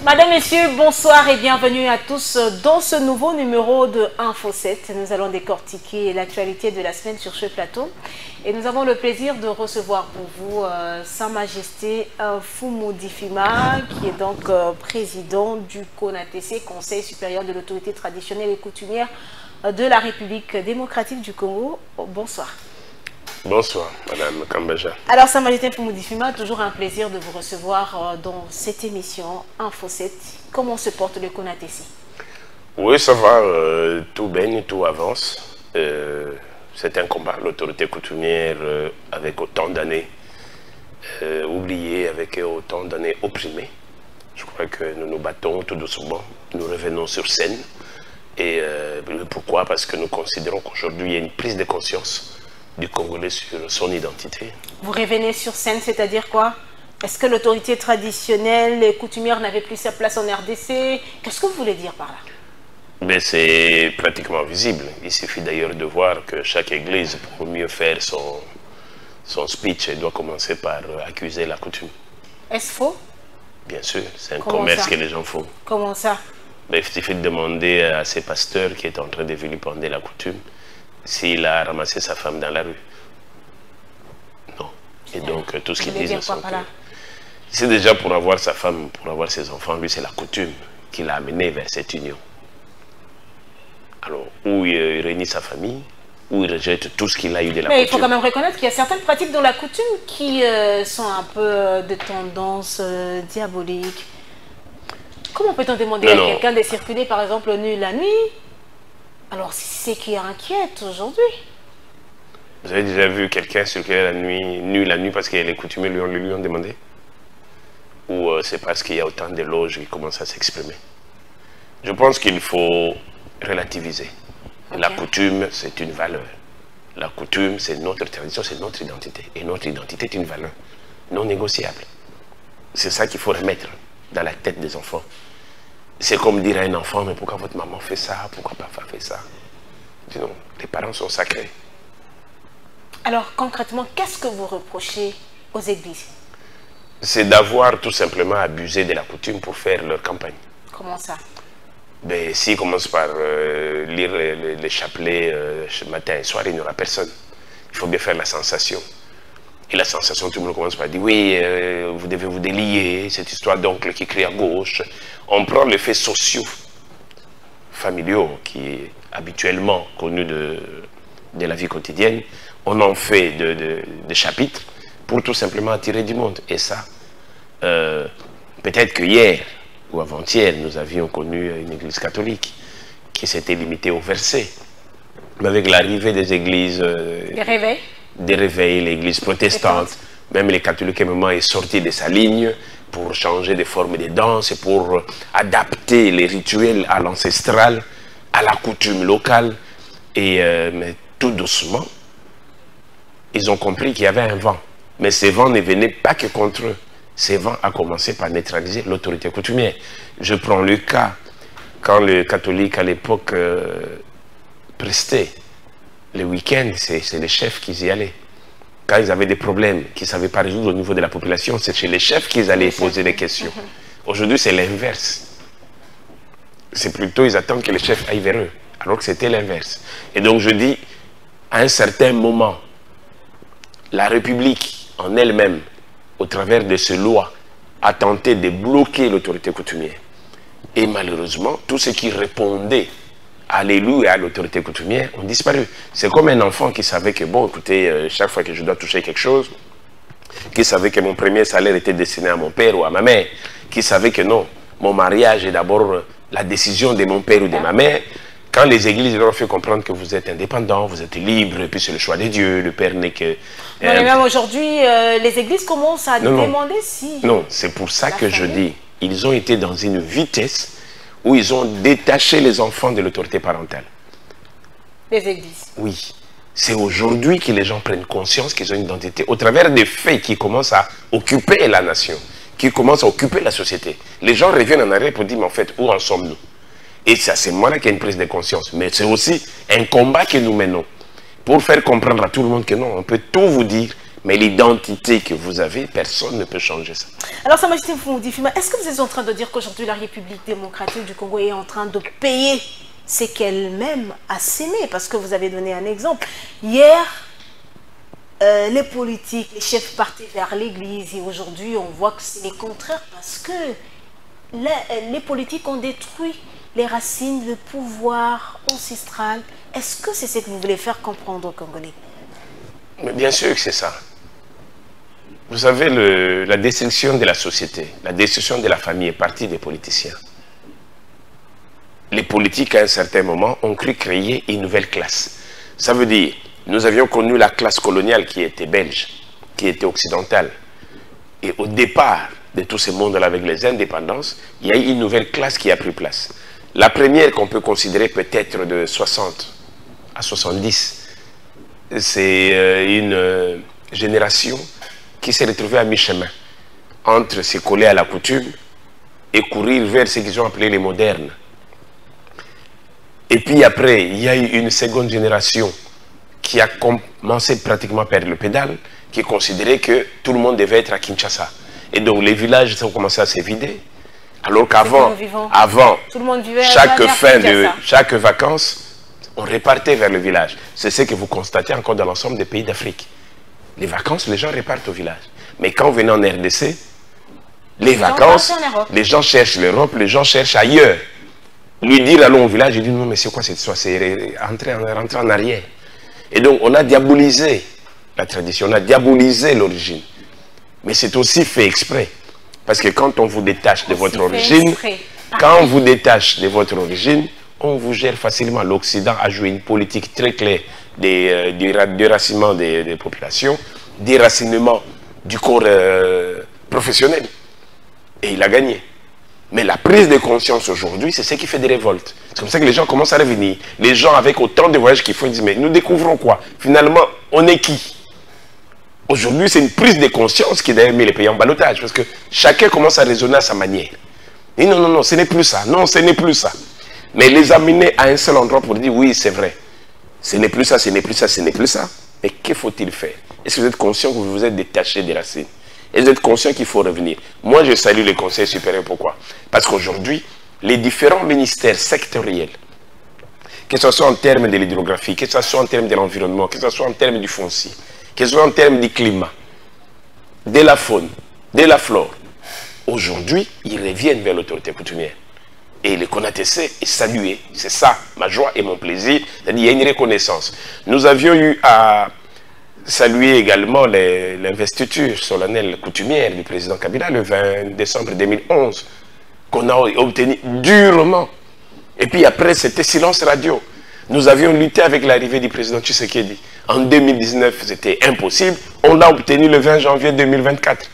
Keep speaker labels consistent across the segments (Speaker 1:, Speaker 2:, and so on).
Speaker 1: Madame, Messieurs, bonsoir et bienvenue à tous dans ce nouveau numéro de Info 7. Nous allons décortiquer l'actualité de la semaine sur ce plateau. Et nous avons le plaisir de recevoir pour vous Sa Majesté Fumu Difima, qui est donc président du CONATC, Conseil supérieur de l'autorité traditionnelle et coutumière de la République démocratique du Congo. Bonsoir.
Speaker 2: Bonsoir, Madame Kambaja.
Speaker 1: Alors, Sa Majesté Fumu Difima, toujours un plaisir de vous recevoir dans cette émission Info 7. Comment se porte le CONATC?
Speaker 2: Oui, ça va, tout baigne, tout avance. C'est un combat, l'autorité coutumière, avec autant d'années oubliées, avec autant d'années opprimées. Je crois que nous nous battons tout doucement, nous revenons sur scène. Et pourquoi? Parce que nous considérons qu'aujourd'hui, il y a une prise de conscience du Congolais sur son identité. Vous
Speaker 1: revenez sur scène, c'est-à-dire quoi? Est-ce que l'autorité traditionnelle et coutumière n'avait plus sa place en RDC? Qu'est-ce que vous voulez dire par là?
Speaker 2: Mais c'est pratiquement visible. Il suffit d'ailleurs de voir que chaque église, pour mieux faire son speech, doit commencer par accuser la coutume.
Speaker 1: Est-ce faux?
Speaker 2: Bien sûr, c'est un commerce que les gens font.
Speaker 1: Comment ça?
Speaker 2: Mais il suffit de demander à ces pasteurs qui est en train de vilipender la coutume s'il a ramassé sa femme dans la rue. Non. Et donc, tout ce qu'ils disent... C'est déjà pour avoir sa femme, pour avoir ses enfants. Lui, c'est la coutume qui l'a amené vers cette union. Alors, où il réunit sa famille, où il rejette tout ce qu'il a eu de la coutume.
Speaker 1: Mais il faut quand même reconnaître qu'il y a certaines pratiques dans la coutume qui sont un peu de tendance diabolique. Comment peut-on demander à quelqu'un de circuler, par exemple, nu la nuit? Alors, c'est ce qui inquiète aujourd'hui.
Speaker 2: Vous avez déjà vu quelqu'un circuler la nuit, nu la nuit parce que les coutumiers lui ont demandé? Ou c'est parce qu'il y a autant de loges qui commencent à s'exprimer? Je pense qu'il faut relativiser. La coutume, c'est une valeur. La coutume, c'est notre tradition, c'est notre identité. Et notre identité est une valeur non négociable. C'est ça qu'il faut remettre dans la tête des enfants. C'est comme dire à un enfant, mais pourquoi votre maman fait ça? Pourquoi papa fait ça? Dis non, les parents sont sacrés.
Speaker 1: Alors concrètement, qu'est-ce que vous reprochez aux églises?
Speaker 2: C'est d'avoir tout simplement abusé de la coutume pour faire leur campagne.
Speaker 1: Comment ça?
Speaker 2: Ben, s'ils commencent par lire les chapelets matin et soir, il n'y aura personne. Il faut bien faire la sensation. Et la sensation, tout le monde commence par dire, oui, vous devez vous délier, cette histoire d'oncle qui crie à gauche. On prend les faits sociaux, familiaux, qui est habituellement connu de la vie quotidienne. On en fait des chapitres pour tout simplement attirer du monde. Et ça, peut-être que hier ou avant-hier, nous avions connu une église catholique qui s'était limitée au verset. Mais avec l'arrivée des églises... des réveils, l'église protestante, même les catholiques à un moment est sorti de sa ligne pour changer des formes de danse et pour adapter les rituels à l'ancestral, à la coutume locale. Et mais tout doucement, ils ont compris qu'il y avait un vent. Mais ce vent ne venait pas que contre eux. Ce vent a commencé par neutraliser l'autorité coutumière. Je prends le cas, quand les catholiques à l'époque prestaient le week-end, c'est les chefs qui y allaient. Quand ils avaient des problèmes qu'ils ne savaient pas résoudre au niveau de la population, c'est chez les chefs qu'ils allaient poser des questions. Aujourd'hui, c'est l'inverse. C'est plutôt, ils attendent que les chefs aillent vers eux, alors que c'était l'inverse. Et donc, je dis, à un certain moment, la République en elle-même, au travers de ces lois, a tenté de bloquer l'autorité coutumière. Et malheureusement, tout ce qui répondait à l'élu et à l'autorité coutumière ont disparu. C'est comme un enfant qui savait que, bon, écoutez, chaque fois que je dois toucher quelque chose, qui savait que mon premier salaire était destiné à mon père ou à ma mère, qui savait que non, mon mariage est d'abord la décision de mon père ou de ma mère. Quand les églises leur ont fait comprendre que vous êtes indépendant, vous êtes libre, et puis c'est le choix de Dieu, le père n'est que...
Speaker 1: Non, mais même aujourd'hui, les églises commencent à demander si...
Speaker 2: Non, c'est pour ça que je dis, ils ont été dans une vitesse où ils ont détaché les enfants de l'autorité parentale.
Speaker 1: Les églises.
Speaker 2: Oui. C'est aujourd'hui que les gens prennent conscience qu'ils ont une identité au travers des faits qui commencent à occuper la nation, qui commencent à occuper la société. Les gens reviennent en arrière pour dire, mais en fait, où en sommes-nous? Et c'est à ce moment-là qu'il y a une prise de conscience. Mais c'est aussi un combat que nous menons pour faire comprendre à tout le monde que non, on peut tout vous dire, Mais l'identité que vous avez, personne ne peut changer ça.
Speaker 1: Alors, Sa Majesté Fuma, est-ce que vous êtes en train de dire qu'aujourd'hui, la République démocratique du Congo est en train de payer ce qu'elle-même a sémé? Parce que vous avez donné un exemple. Hier, les politiques, les chefs partaient vers l'église et aujourd'hui, on voit que c'est le contraire parce que les politiques ont détruit les racines, le pouvoir ancestral. Est-ce que c'est ce que vous voulez faire comprendre aux Congolais?
Speaker 2: Mais bien sûr que c'est ça. Vous savez, la destruction de la société, la destruction de la famille est partie des politiciens. Les politiques, à un certain moment, ont cru créer une nouvelle classe. Ça veut dire, nous avions connu la classe coloniale qui était belge, qui était occidentale. Et au départ de tout ce monde-là avec les indépendances, il y a eu une nouvelle classe qui a pris place. La première qu'on peut considérer peut-être de 60 à 70, c'est une génération qui s'est retrouvée à mi-chemin entre se coller à la coutume et courir vers ce qu'ils ont appelé les modernes. Et puis après, il y a eu une seconde génération qui a commencé pratiquement par le pédale, qui considérait que tout le monde devait être à Kinshasa. Et donc les villages ont commencé à se vider. Alors qu'avant, chaque vacances, on repartait vers le village. C'est ce que vous constatez encore dans l'ensemble des pays d'Afrique. Les vacances, les gens repartent au village. Mais quand vous venez en RDC, les vacances, les gens cherchent l'Europe, les gens cherchent ailleurs. Lui dire allons au village, il dit non mais c'est quoi cette histoire? C'est rentrer en arrière. Et donc on a diabolisé la tradition, on a diabolisé l'origine. Mais c'est aussi fait exprès. Parce que quand on vous détache de votre origine, on vous gère facilement. L'Occident a joué une politique très claire du déracinement des populations, déracinement du corps professionnel. Et il a gagné. Mais la prise de conscience aujourd'hui, c'est ce qui fait des révoltes. C'est comme ça que les gens commencent à revenir. Les gens avec autant de voyages qu'ils font, ils disent, mais nous découvrons quoi? Finalement, on est qui? Aujourd'hui, c'est une prise de conscience qui d'ailleurs mis les pays en ballottage. Parce que chacun commence à raisonner à sa manière. Et non, non, non, ce n'est plus ça. Non, ce n'est plus ça. Mais les amener à un seul endroit pour dire, oui, c'est vrai. Ce n'est plus ça, ce n'est plus ça, ce n'est plus ça. Mais que faut-il faire? Est-ce que vous êtes conscient que vous vous êtes détaché des racines? Et vous êtes conscient qu'il faut revenir. Moi, je salue les conseils supérieurs. Pourquoi? Parce qu'aujourd'hui, les différents ministères sectoriels, que ce soit en termes de l'hydrographie, que ce soit en termes de l'environnement, que ce soit en termes du foncier, que ce soit en termes du climat, de la faune, de la flore, aujourd'hui, ils reviennent vers l'autorité coutumière. Et le CONATEC est salué. C'est ça, ma joie et mon plaisir. C'est-à-dire qu'il y a une reconnaissance. Nous avions eu à saluer également l'investiture solennelle coutumière du président Kabila le 20 décembre 2011, qu'on a obtenu durement. Et puis après, c'était silence radio. Nous avions lutté avec l'arrivée du président Tshisekedi. En 2019, c'était impossible. On l'a obtenu le 20 janvier 2024.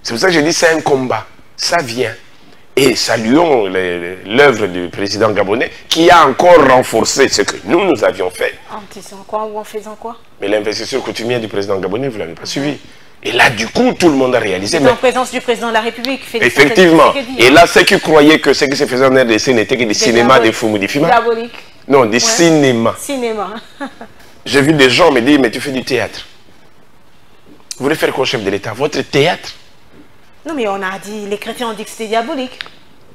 Speaker 2: C'est pour ça que je dis c'est un combat. Ça vient. Et saluons l'œuvre du président gabonais qui a encore renforcé ce que nous avions fait.
Speaker 1: En disant quoi ou en faisant quoi?
Speaker 2: Mais l'investiture coutumière du président gabonais, vous ne l'avez pas suivi. Et là, du coup, tout le monde a réalisé.
Speaker 1: En présence du président de la République.
Speaker 2: Effectivement. Et là, ceux qui croyaient que ce qui se faisait en RDC n'était que des cinémas de Fumudifima.
Speaker 1: Diabolique.
Speaker 2: Non, des cinémas.
Speaker 1: Cinéma.
Speaker 2: J'ai vu des gens me dire, mais tu fais du théâtre. Vous voulez faire quoi, chef de l'État? Votre théâtre?
Speaker 1: Non, mais on a dit, les chrétiens ont dit que c'était diabolique.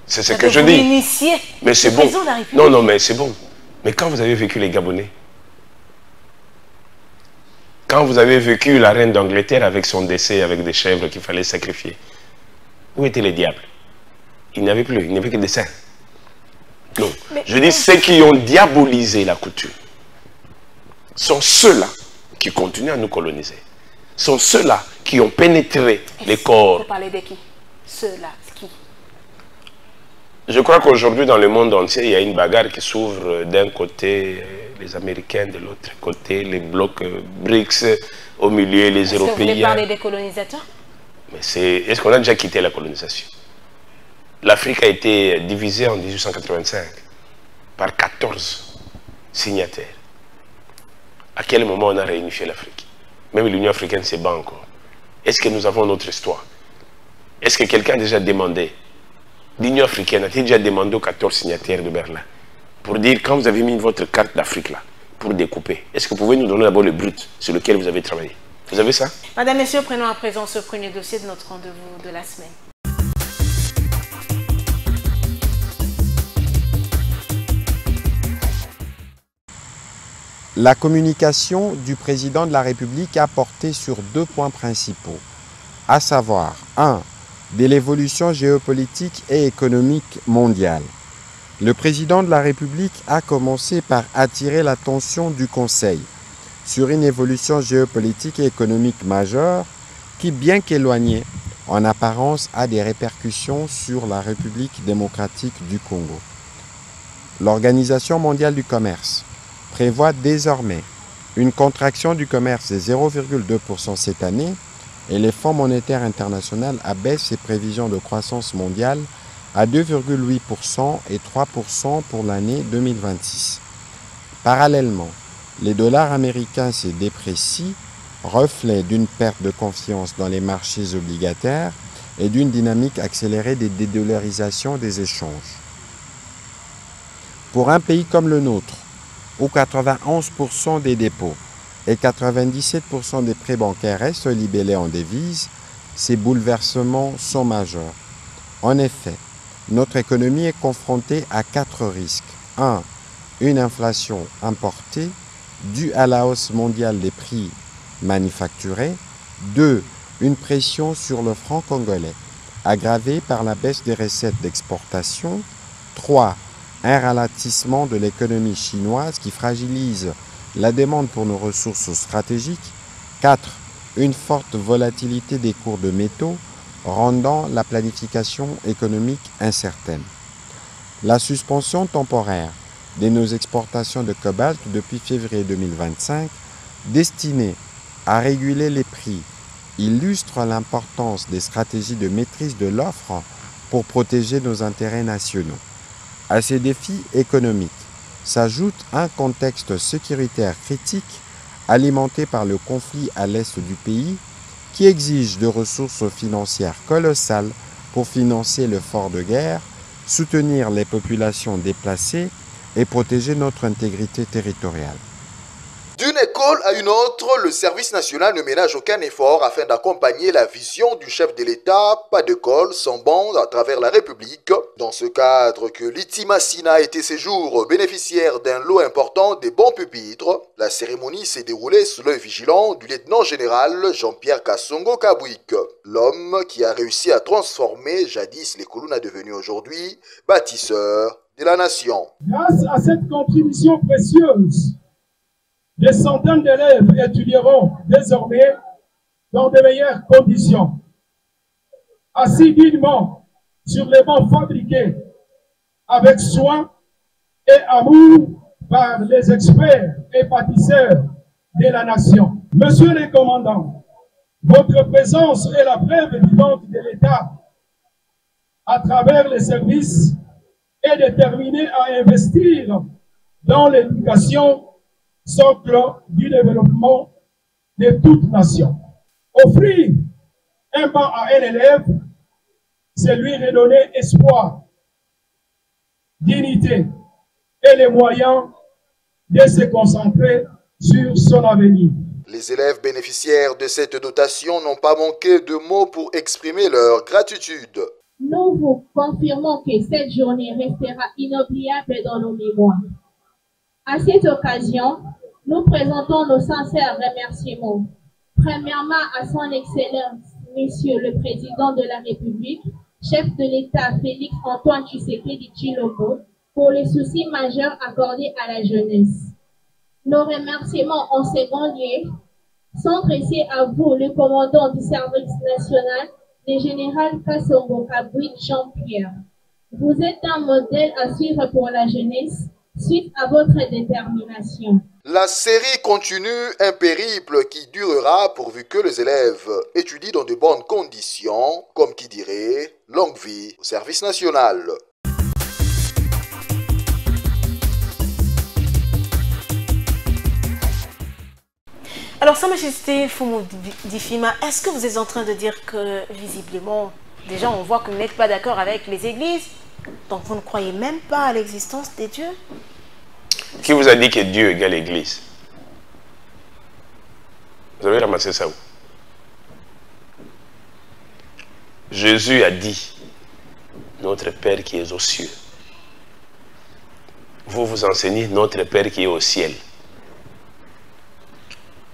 Speaker 2: C'est ce que je dis.
Speaker 1: Initier
Speaker 2: mais c'est bon. Non, non, mais c'est bon. Mais quand vous avez vécu les Gabonais, quand vous avez vécu la reine d'Angleterre avec son décès, avec des chèvres qu'il fallait sacrifier, où étaient les diables? Il n'y avait plus, il n'y avait que des saints. Non. Mais je dis, ceux qui ont diabolisé la coutume sont ceux-là qui continuent à nous coloniser. Sont ceux-là qui ont pénétré les corps.
Speaker 1: Vous parlez de qui? Ceux-là, qui?
Speaker 2: Je crois qu'aujourd'hui, dans le monde entier, il y a une bagarre qui s'ouvre d'un côté, les Américains, de l'autre côté, les blocs BRICS, au milieu, les Européens.
Speaker 1: Vous voulez parler des colonisateurs?
Speaker 2: Mais est-ce qu'on a déjà quitté la colonisation? L'Afrique a été divisée en 1885 par 14 signataires. À quel moment on a réunifié l'Afrique? Même l'Union africaine se bat encore. Est-ce que nous avons notre histoire? Est-ce que quelqu'un a déjà demandé? L'Union africaine a-t-il déjà demandé aux 14 signataires de Berlin pour dire, quand vous avez mis votre carte d'Afrique là, pour découper, est-ce que vous pouvez nous donner d'abord le brut sur lequel vous avez travaillé? Vous avez ça?
Speaker 1: Madame, Messieurs, prenons à présent ce premier dossier de notre rendez-vous de la semaine.
Speaker 3: La communication du président de la République a porté sur 2 points principaux, à savoir 1. De l'évolution géopolitique et économique mondiale. Le président de la République a commencé par attirer l'attention du Conseil sur une évolution géopolitique et économique majeure qui, bien qu'éloignée, en apparence a des répercussions sur la République démocratique du Congo. L'Organisation mondiale du commerce prévoit désormais une contraction du commerce de 0,2% cette année et le Fonds monétaire international abaisse ses prévisions de croissance mondiale à 2,8% et 3% pour l'année 2026. Parallèlement, les dollars américains se déprécient, reflet d'une perte de confiance dans les marchés obligataires et d'une dynamique accélérée de dédollarisation des échanges. Pour un pays comme le nôtre, où 91% des dépôts et 97% des prêts bancaires restent libellés en devises, ces bouleversements sont majeurs. En effet, notre économie est confrontée à 4 risques. 1. Une inflation importée due à la hausse mondiale des prix manufacturés. 2. Une pression sur le franc congolais, aggravée par la baisse des recettes d'exportation. 3. Un ralentissement de l'économie chinoise qui fragilise la demande pour nos ressources stratégiques. 4. Une forte volatilité des cours de métaux, rendant la planification économique incertaine. La suspension temporaire de nos exportations de cobalt depuis février 2025, destinée à réguler les prix, illustre l'importance des stratégies de maîtrise de l'offre pour protéger nos intérêts nationaux. À ces défis économiques s'ajoute un contexte sécuritaire critique alimenté par le conflit à l'est du pays qui exige de ressources financières colossales pour financer l'effort de guerre, soutenir les populations déplacées et protéger notre intégrité territoriale.
Speaker 4: D'une école à une autre, le service national ne ménage aucun effort afin d'accompagner la vision du chef de l'État, pas d'école sans bande à travers la République. Dans ce cadre que Liti Massina a été ces jours bénéficiaire d'un lot important des bons pupitres, la cérémonie s'est déroulée sous l'œil vigilant du lieutenant-général Jean-Pierre Kassongo Kabwik, l'homme qui a réussi à transformer jadis les Kuluna devenus aujourd'hui bâtisseurs de la nation.
Speaker 5: Grâce à cette contribution précieuse, des centaines d'élèves étudieront désormais dans de meilleures conditions, assis dignement sur les bancs fabriqués avec soin et amour par les experts et bâtisseurs de la nation. Monsieur le commandant, votre présence est la preuve vivante de l'État à travers les services est déterminé à investir dans l'éducation, socle du développement de toute nation. Offrir un banc à un élève, c'est lui redonner espoir, dignité et les moyens de se concentrer sur son avenir.
Speaker 4: Les élèves bénéficiaires de cette dotation n'ont pas manqué de mots pour exprimer leur gratitude.
Speaker 6: Nous vous confirmons que cette journée restera inoubliable dans nos mémoires. À cette occasion, nous présentons nos sincères remerciements. Premièrement, à son Excellence, Monsieur le Président de la République, chef de l'État Félix Antoine Tshisekedi Tshilombo, pour les soucis majeurs accordés à la jeunesse. Nos remerciements en second lieu sont adressés à vous, le commandant du service national, le général Kassongo Kabwik Jean-Pierre. Vous êtes un modèle à suivre pour la jeunesse suite à votre détermination.
Speaker 4: La série continue, un périple qui durera pourvu que les élèves étudient dans de bonnes conditions, comme qui dirait, longue vie au service national.
Speaker 1: Alors, Sa Majesté Fumu Difima, est-ce que vous êtes en train de dire que, visiblement, déjà on voit que vous n'êtes pas d'accord avec les églises, donc vous ne croyez même pas à l'existence des dieux?
Speaker 2: Qui vous a dit que Dieu égale l'Église? Vous avez ramassé ça où? Jésus a dit, notre Père qui est aux cieux. Vous vous enseignez, notre Père qui est au ciel.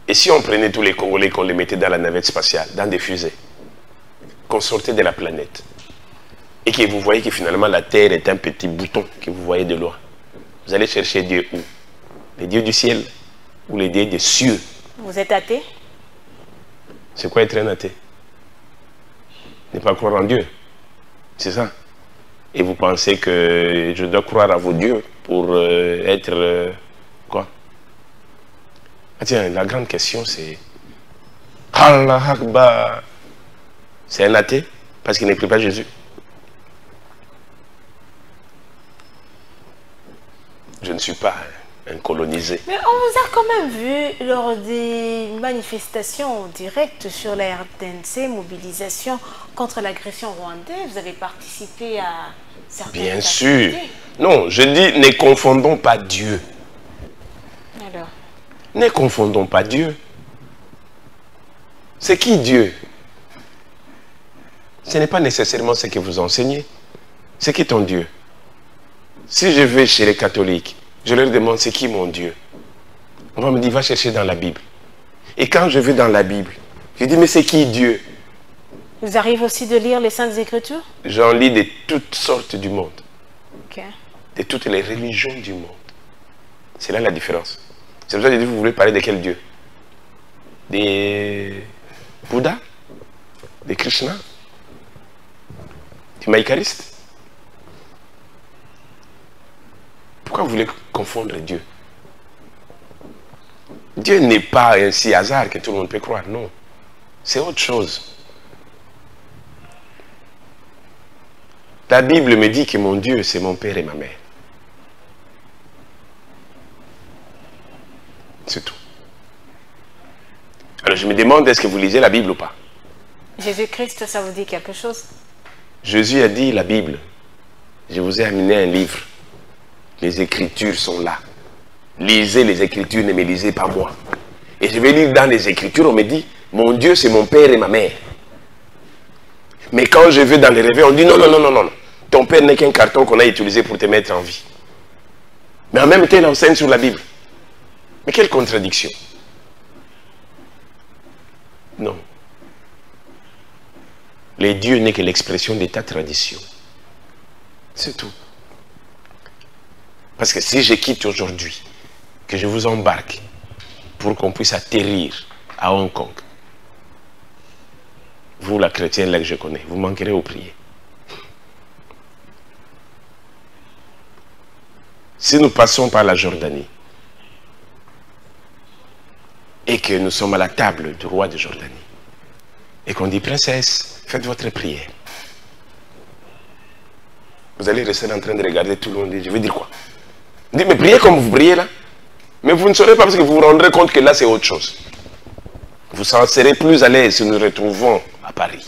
Speaker 2: Et si on prenait tous les Congolais, qu'on les mettait dans la navette spatiale, dans des fusées, qu'on sortait de la planète, et que vous voyez que finalement la Terre est un petit bouton que vous voyez de loin, vous allez chercher Dieu où? Les dieux du ciel ou les dieux des cieux?
Speaker 1: Vous êtes athée?
Speaker 2: C'est quoi être un athée? Ne pas croire en Dieu. C'est ça. Et vous pensez que je dois croire à vos dieux pour être... quoi? Ah tiens, la grande question c'est... Allah Akbar. C'est un athée parce qu'il n'écrit pas Jésus. Je ne suis pas un colonisé.
Speaker 1: Mais on vous a quand même vu lors des manifestations directes sur la RDNC, mobilisation contre l'agression rwandaise. Vous avez participé à certaines
Speaker 2: Bien
Speaker 1: activités.
Speaker 2: sûr. Non, je dis ne confondons pas Dieu.
Speaker 1: Alors,
Speaker 2: Ne confondons pas Dieu. C'est qui Dieu? Ce n'est pas nécessairement ce que vous enseignez. C'est qui ton Dieu? Si je vais chez les catholiques, je leur demande c'est qui mon Dieu? On va me dire va chercher dans la Bible. Et quand je vais dans la Bible, je dis mais c'est qui Dieu?
Speaker 1: vous arrivez aussi de lire les Saintes Écritures?
Speaker 2: J'en lis de toutes sortes du monde,
Speaker 1: Ok.
Speaker 2: de toutes les religions du monde. C'est là la différence. C'est pour ça que je dis vous voulez parler de quel Dieu? Des Bouddha? Des Krishna? Du Maïkariste? Pourquoi vous voulez confondre Dieu? Dieu n'est pas un si hasard que tout le monde peut croire, non. C'est autre chose. La Bible me dit que mon Dieu, c'est mon père et ma mère. C'est tout. Alors je me demande, est-ce que vous lisez la Bible ou pas?
Speaker 1: Jésus-Christ, ça vous dit quelque chose?
Speaker 2: Jésus a dit la Bible. Je vous ai amené un livre. Les Écritures sont là. Lisez les Écritures, ne me lisez pas moi. Et je vais lire dans les Écritures, on me dit, mon Dieu c'est mon père et ma mère. Mais quand je vais dans les réveils, on dit non, non, non, non, non. Ton père n'est qu'un carton qu'on a utilisé pour te mettre en vie. Mais en même temps, il enseigne sur la Bible. Mais quelle contradiction. Non. Les dieux n'est que l'expression de ta tradition. C'est tout. Parce que si je quitte aujourd'hui, que je vous embarque pour qu'on puisse atterrir à Hong Kong, vous, la chrétienne là que je connais, vous manquerez aux prières. Si nous passons par la Jordanie et que nous sommes à la table du roi de Jordanie et qu'on dit princesse, faites votre prière, vous allez rester en train de regarder tout le monde et je vais dire quoi? Dites, mais priez comme vous priez là. Mais vous ne saurez pas parce que vous vous rendrez compte que là c'est autre chose. Vous en serez plus à l'aise si nous nous retrouvons à Paris,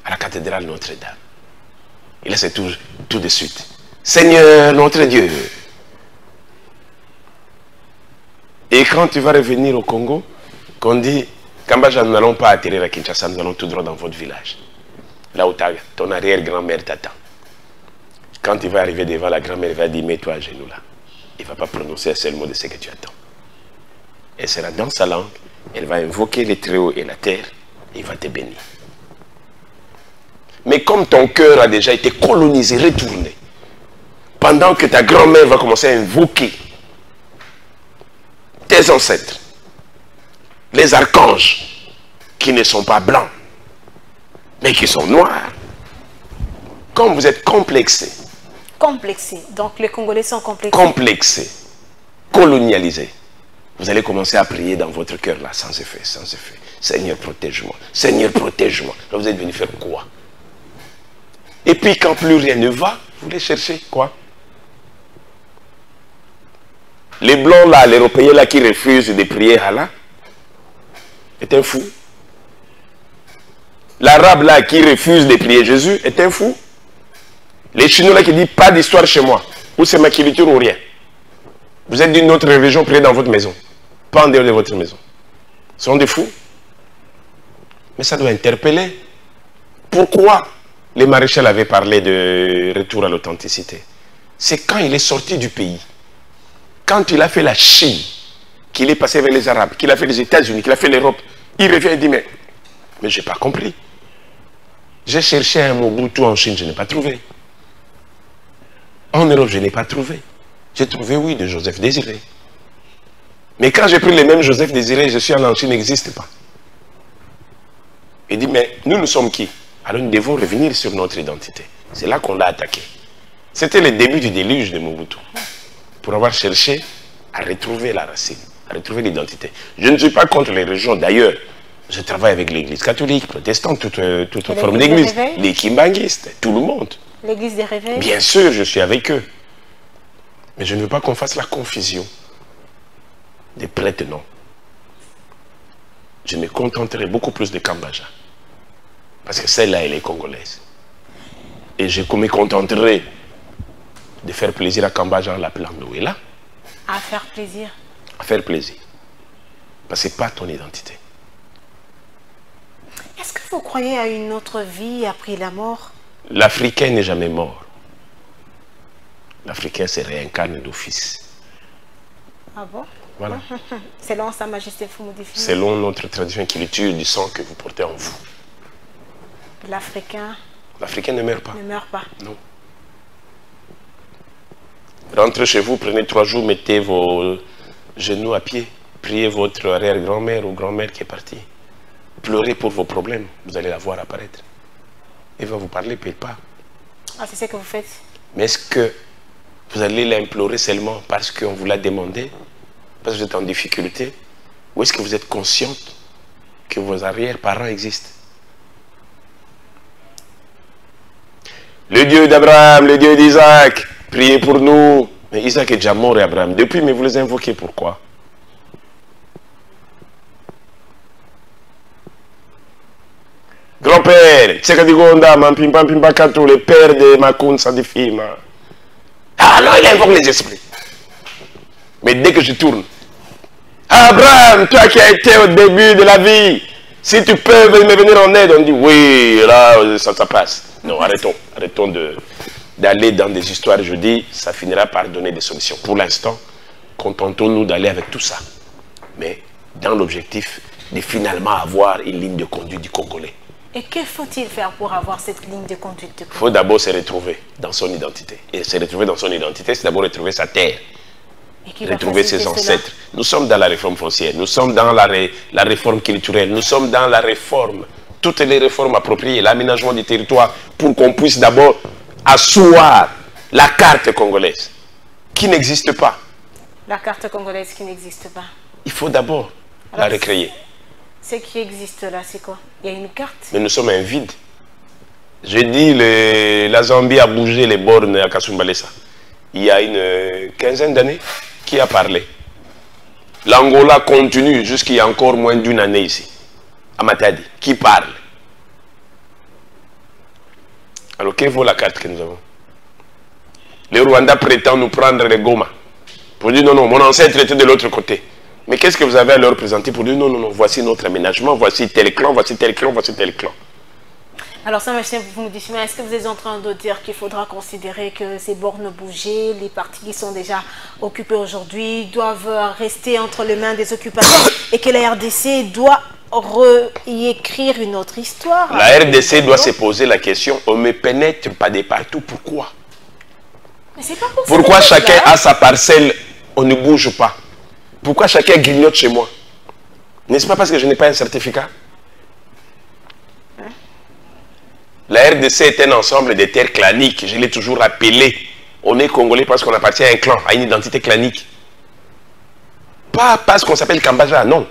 Speaker 2: à la cathédrale Notre-Dame. Et là c'est tout de suite. Seigneur notre Dieu. Et quand tu vas revenir au Congo, qu'on dit, Kambaja, nous n'allons pas atterrir à Kinshasa, nous allons tout droit dans votre village. Là où ton arrière-grand-mère t'attend. Quand il va arriver devant la grand-mère, il va dire, mets-toi à genoux là. Il ne va pas prononcer un seul mot de ce que tu attends. Elle sera dans sa langue, elle va invoquer les Très-Hauts et la terre, et il va te bénir. Mais comme ton cœur a déjà été colonisé, retourné, pendant que ta grand-mère va commencer à invoquer tes ancêtres, les archanges, qui ne sont pas blancs, mais qui sont noirs, comme vous êtes complexés,
Speaker 1: Complexé. Donc les Congolais sont complexés.
Speaker 2: complexés, colonialisés, vous allez commencer à prier dans votre cœur là, sans effet, sans effet. Seigneur, protège-moi. Seigneur, protège-moi. Là, vous êtes venu faire quoi? Et puis, quand plus rien ne va, vous voulez chercher quoi? Les blancs là, l'Européen là qui refuse de prier Allah, est un fou. L'arabe là qui refuse de prier Jésus est un fou. Les Chinois là qui disent pas d'histoire chez moi, ou c'est ma culture ou rien. Vous êtes d'une autre religion, priez dans votre maison, pas en dehors de votre maison. sont des fous. Mais ça doit interpeller. Pourquoi les maréchals avaient parlé de retour à l'authenticité? C'est quand il est sorti du pays, quand il a fait la Chine, qu'il est passé vers les Arabes, qu'il a fait les États-Unis, qu'il a fait l'Europe, il revient et dit, mais je n'ai pas compris. J'ai cherché un Mobutu en Chine, je n'ai pas trouvé. En Europe, je n'ai pas trouvé. J'ai trouvé, oui, de Joseph Désiré. Mais quand j'ai pris les mêmes Joseph Désiré, je suis allé en Chine, n'existe pas. Il dit, mais nous sommes qui? Alors nous devons revenir sur notre identité. C'est là qu'on l'a attaqué. C'était le début du déluge de Mobutu. Pour avoir cherché à retrouver la racine, à retrouver l'identité. Je ne suis pas contre les religions. D'ailleurs, je travaille avec l'église catholique, protestante, toute forme d'église. Les kimbanguistes, tout le monde.
Speaker 1: L'église des réveils?
Speaker 2: Bien sûr, je suis avec eux. Mais je ne veux pas qu'on fasse la confusion des prêtres, non. Je me contenterai beaucoup plus de Kambaja. Parce que celle-là, elle est congolaise. Et je me contenterai de faire plaisir à Kambaja en l'appelant Noëlla.
Speaker 1: À faire plaisir.
Speaker 2: À faire plaisir. Parce que ce n'est pas ton identité.
Speaker 1: Est-ce que vous croyez à une autre vie après la mort?
Speaker 2: L'Africain n'est jamais mort. L'Africain se réincarne d'office.
Speaker 1: Ah bon?
Speaker 2: Voilà.
Speaker 1: Selon Sa Majesté Fumudifini.
Speaker 2: Selon notre tradition et culture du sang que vous portez en vous.
Speaker 1: L'Africain
Speaker 2: ne meurt pas.
Speaker 1: Ne meurt pas.
Speaker 2: Non. Rentrez chez vous, prenez 3 jours, mettez vos genoux à pied, priez votre arrière-grand-mère ou grand-mère qui est partie. Pleurez pour vos problèmes, vous allez la voir apparaître. Elle va vous parler, paye pas.
Speaker 1: Ah, c'est ce que vous faites?
Speaker 2: Mais est-ce que vous allez l'implorer seulement parce qu'on vous l'a demandé, parce que vous êtes en difficulté, ou est-ce que vous êtes consciente que vos arrière-parents existent? Le Dieu d'Abraham, le Dieu d'Isaac, priez pour nous. Mais Isaac est déjà mort et Abraham. Depuis, mais vous les invoquez, pourquoi? Grand-père, Tsekadigonda, Mampimpa Pimpakato, le père de Makoun Sadifima. Ah non, il invoque les esprits. Mais dès que je tourne, Abraham, toi qui as été au début de la vie, si tu peux me venir en aide, on dit oui, là, ça passe. Non, arrêtons d'aller dans des histoires, je dis, ça finira par donner des solutions. Pour l'instant, contentons-nous d'aller avec tout ça. Mais dans l'objectif de finalement avoir une ligne de conduite du Congolais.
Speaker 1: Et que faut-il faire pour avoir cette ligne de conduite?
Speaker 2: Il faut d'abord se retrouver dans son identité. Et se retrouver dans son identité, c'est d'abord retrouver sa terre. Retrouver ses ancêtres. Nous sommes dans la réforme foncière, nous sommes dans la réforme culturelle, nous sommes dans la réforme, toutes les réformes appropriées, l'aménagement du territoire, pour qu'on puisse d'abord asseoir la carte congolaise, qui n'existe pas.
Speaker 1: La carte congolaise qui n'existe pas.
Speaker 2: Il faut d'abord la recréer.
Speaker 1: Ce qui existe là, c'est quoi? Il y a une carte.
Speaker 2: Mais nous sommes un vide. Je dis, la Zambie a bougé les bornes à Kasumbalesa. Il y a une quinzaine d'années, qui a parlé? L'Angola continue jusqu'il y a encore moins d'une année ici. À Matadi. Qui parle? Alors, que vaut la carte que nous avons? Le Rwanda prétend nous prendre les Goma. Pour dire non, non, mon ancêtre était de l'autre côté. Mais qu'est-ce que vous avez à leur présenter pour dire non, non, non, voici notre aménagement, voici tel clan, voici tel clan, voici tel clan. Alors, ça,
Speaker 1: vous me dites, est-ce que vous êtes en train de dire qu'il faudra considérer que ces bornes bougées, les parties qui sont déjà occupées aujourd'hui, doivent rester entre les mains des occupateurs et que la RDC doit y écrire une autre histoire?
Speaker 2: La RDC doit se poser la question, on ne me pénètre pas de partout, pourquoi?
Speaker 1: Mais c'est pas possible.
Speaker 2: Pourquoi chacun a sa parcelle, on ne bouge pas? Pourquoi chacun grignote chez moi? N'est-ce pas parce que je n'ai pas un certificat? La RDC est un ensemble de terres claniques, je l'ai toujours appelé. On est Congolais parce qu'on appartient à un clan, à une identité clanique. Pas parce qu'on s'appelle Kambaja, non.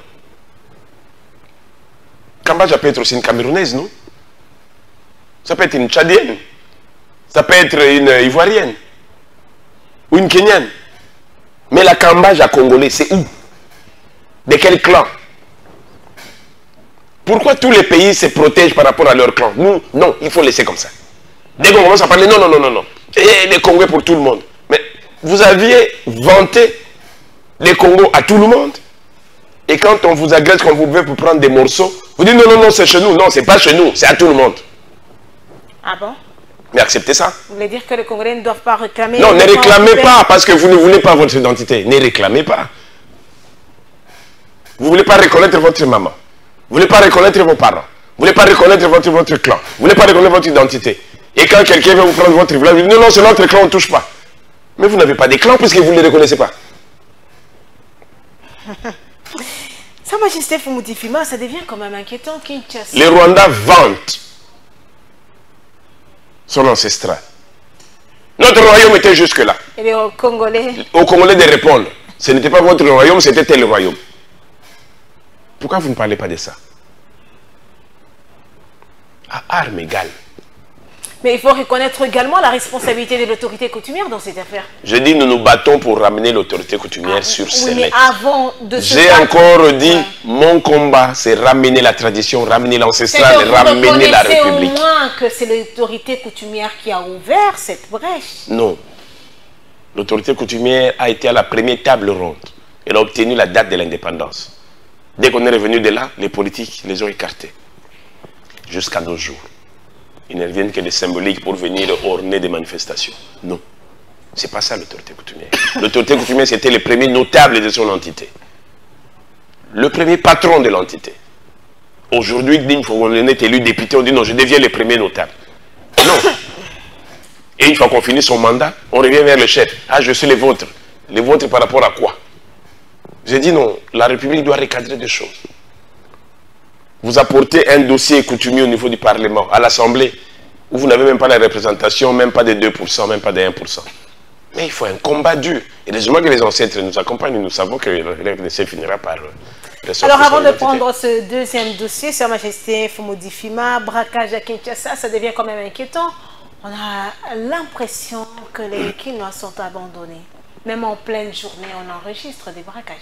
Speaker 2: Kambaja peut être aussi une Camerounaise, non? Ça peut être une Tchadienne. Ça peut être une Ivoirienne. Ou une Kenyane. Mais la Kambaja congolais, c'est où? De quel clan? Pourquoi tous les pays se protègent par rapport à leur clan? Nous, non, il faut laisser comme ça. Dès qu'on commence à parler, non, non, non, non, non. Et les Congolais pour tout le monde. Mais vous aviez vanté les Congos à tout le monde. Et quand on vous agresse, qu'on vous veut pour prendre des morceaux, vous dites non, non, non, c'est chez nous. Non, c'est pas chez nous, c'est à tout le monde.
Speaker 1: Ah bon?
Speaker 2: Mais acceptez ça.
Speaker 1: Vous voulez dire que les Congolais ne doivent pas réclamer?
Speaker 2: Non, ne réclamez pas parce que vous ne voulez pas votre identité. Ne réclamez pas. Vous ne voulez pas reconnaître votre maman. Vous ne voulez pas reconnaître vos parents. Vous ne voulez pas reconnaître votre clan. Vous ne voulez pas reconnaître votre identité. Et quand quelqu'un vient vous prendre votre village, vous dites non, non, c'est notre clan, on ne touche pas. Mais vous n'avez pas de clan puisque vous ne les reconnaissez pas.
Speaker 1: Sa Majesté Fumudi Fima, ça devient quand même inquiétant. Kinshasa.
Speaker 2: Les Rwandais vantent son ancestral. Notre royaume était jusque-là.
Speaker 1: Et les Congolais?
Speaker 2: Aux Congolais de répondre. Ce n'était pas votre royaume, c'était tel royaume. Pourquoi vous ne parlez pas de ça? À armes égales.
Speaker 1: Mais il faut reconnaître également la responsabilité de l'autorité coutumière dans cette affaire.
Speaker 2: Je dis, nous nous battons pour ramener l'autorité coutumière sur ses
Speaker 1: oui, mais
Speaker 2: lettres.
Speaker 1: avant de se
Speaker 2: J'ai
Speaker 1: battre,
Speaker 2: encore dit,
Speaker 1: ouais,
Speaker 2: mon combat, c'est ramener la tradition, ramener l'ancestral, ramener la République.
Speaker 1: Au moins que c'est l'autorité coutumière qui a ouvert cette brèche.
Speaker 2: Non. L'autorité coutumière a été à la première table ronde. Elle a obtenu la date de l'indépendance. Dès qu'on est revenu de là, les politiques les ont écartés. Jusqu'à nos jours. Ils ne reviennent que des symboliques pour venir orner des manifestations. Non. Ce n'est pas ça l'autorité coutumière. L'autorité coutumière, c'était le premier notable de son entité. Le premier patron de l'entité. Aujourd'hui, une fois qu'on est élu député, on dit non, je deviens le premier notable. Non. Et une fois qu'on finit son mandat, on revient vers le chef. Ah, je suis le vôtre. Le vôtre par rapport à quoi? J'ai dit non, la République doit recadrer des choses. Vous apportez un dossier coutumier au niveau du Parlement, à l'Assemblée, où vous n'avez même pas la représentation, même pas de 2%, même pas de 1%. Mais il faut un combat dur. Et heureusement que les ancêtres nous accompagnent, nous savons que le RDC finira par...
Speaker 1: Alors avant de prendre ce deuxième dossier, Sa Majesté Fumudi Fima, braquage à Kinshasa, ça devient quand même inquiétant. On a l'impression que les Kinois sont abandonnés. Même en pleine journée, on enregistre des braquages.